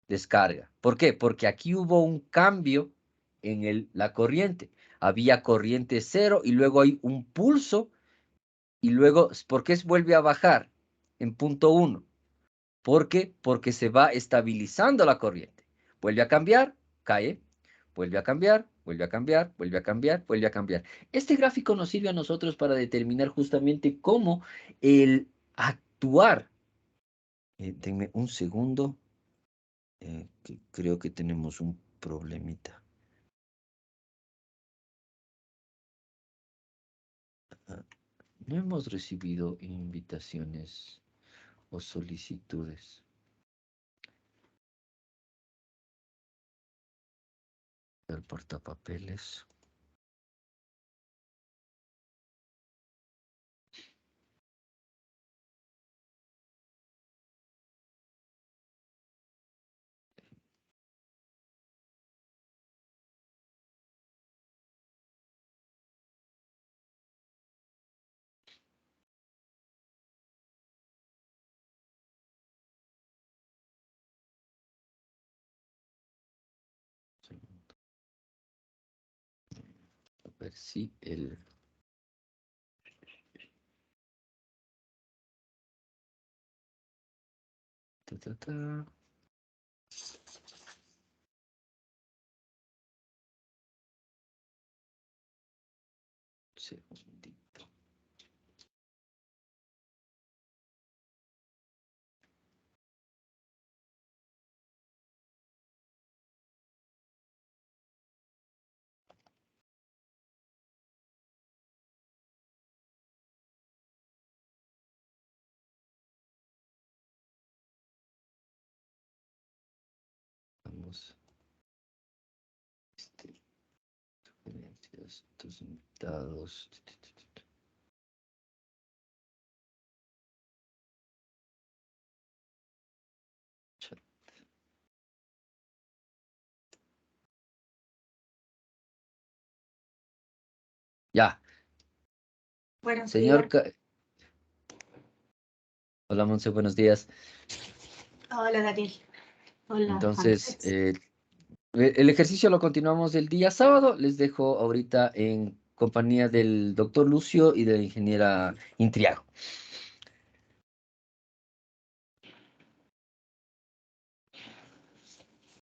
descarga. ¿Por qué? Porque aquí hubo un cambio en la corriente. Había corriente 0 y luego hay un pulso y luego, ¿por qué vuelve a bajar en punto 1? ¿Por qué? Porque se va estabilizando la corriente. Vuelve a cambiar, cae, vuelve a cambiar, vuelve a cambiar, vuelve a cambiar, vuelve a cambiar. Este gráfico nos sirve a nosotros para determinar justamente cómo el actuar. Denme un segundo, que creo que tenemos un problemita. No hemos recibido invitaciones o solicitudes. El portapapeles. A ver si el... Ta, ta, ta. Segundito. Vamos. Sugerencias, tus invitados. Chat. Ya. Buenos Señor... días. Hola, Monse, buenos días. Hola, Daniel. Hola, Entonces, Andrés. el ejercicio lo continuamos el día sábado. Les dejo ahorita en compañía del doctor Lucio y de la ingeniera Intriago.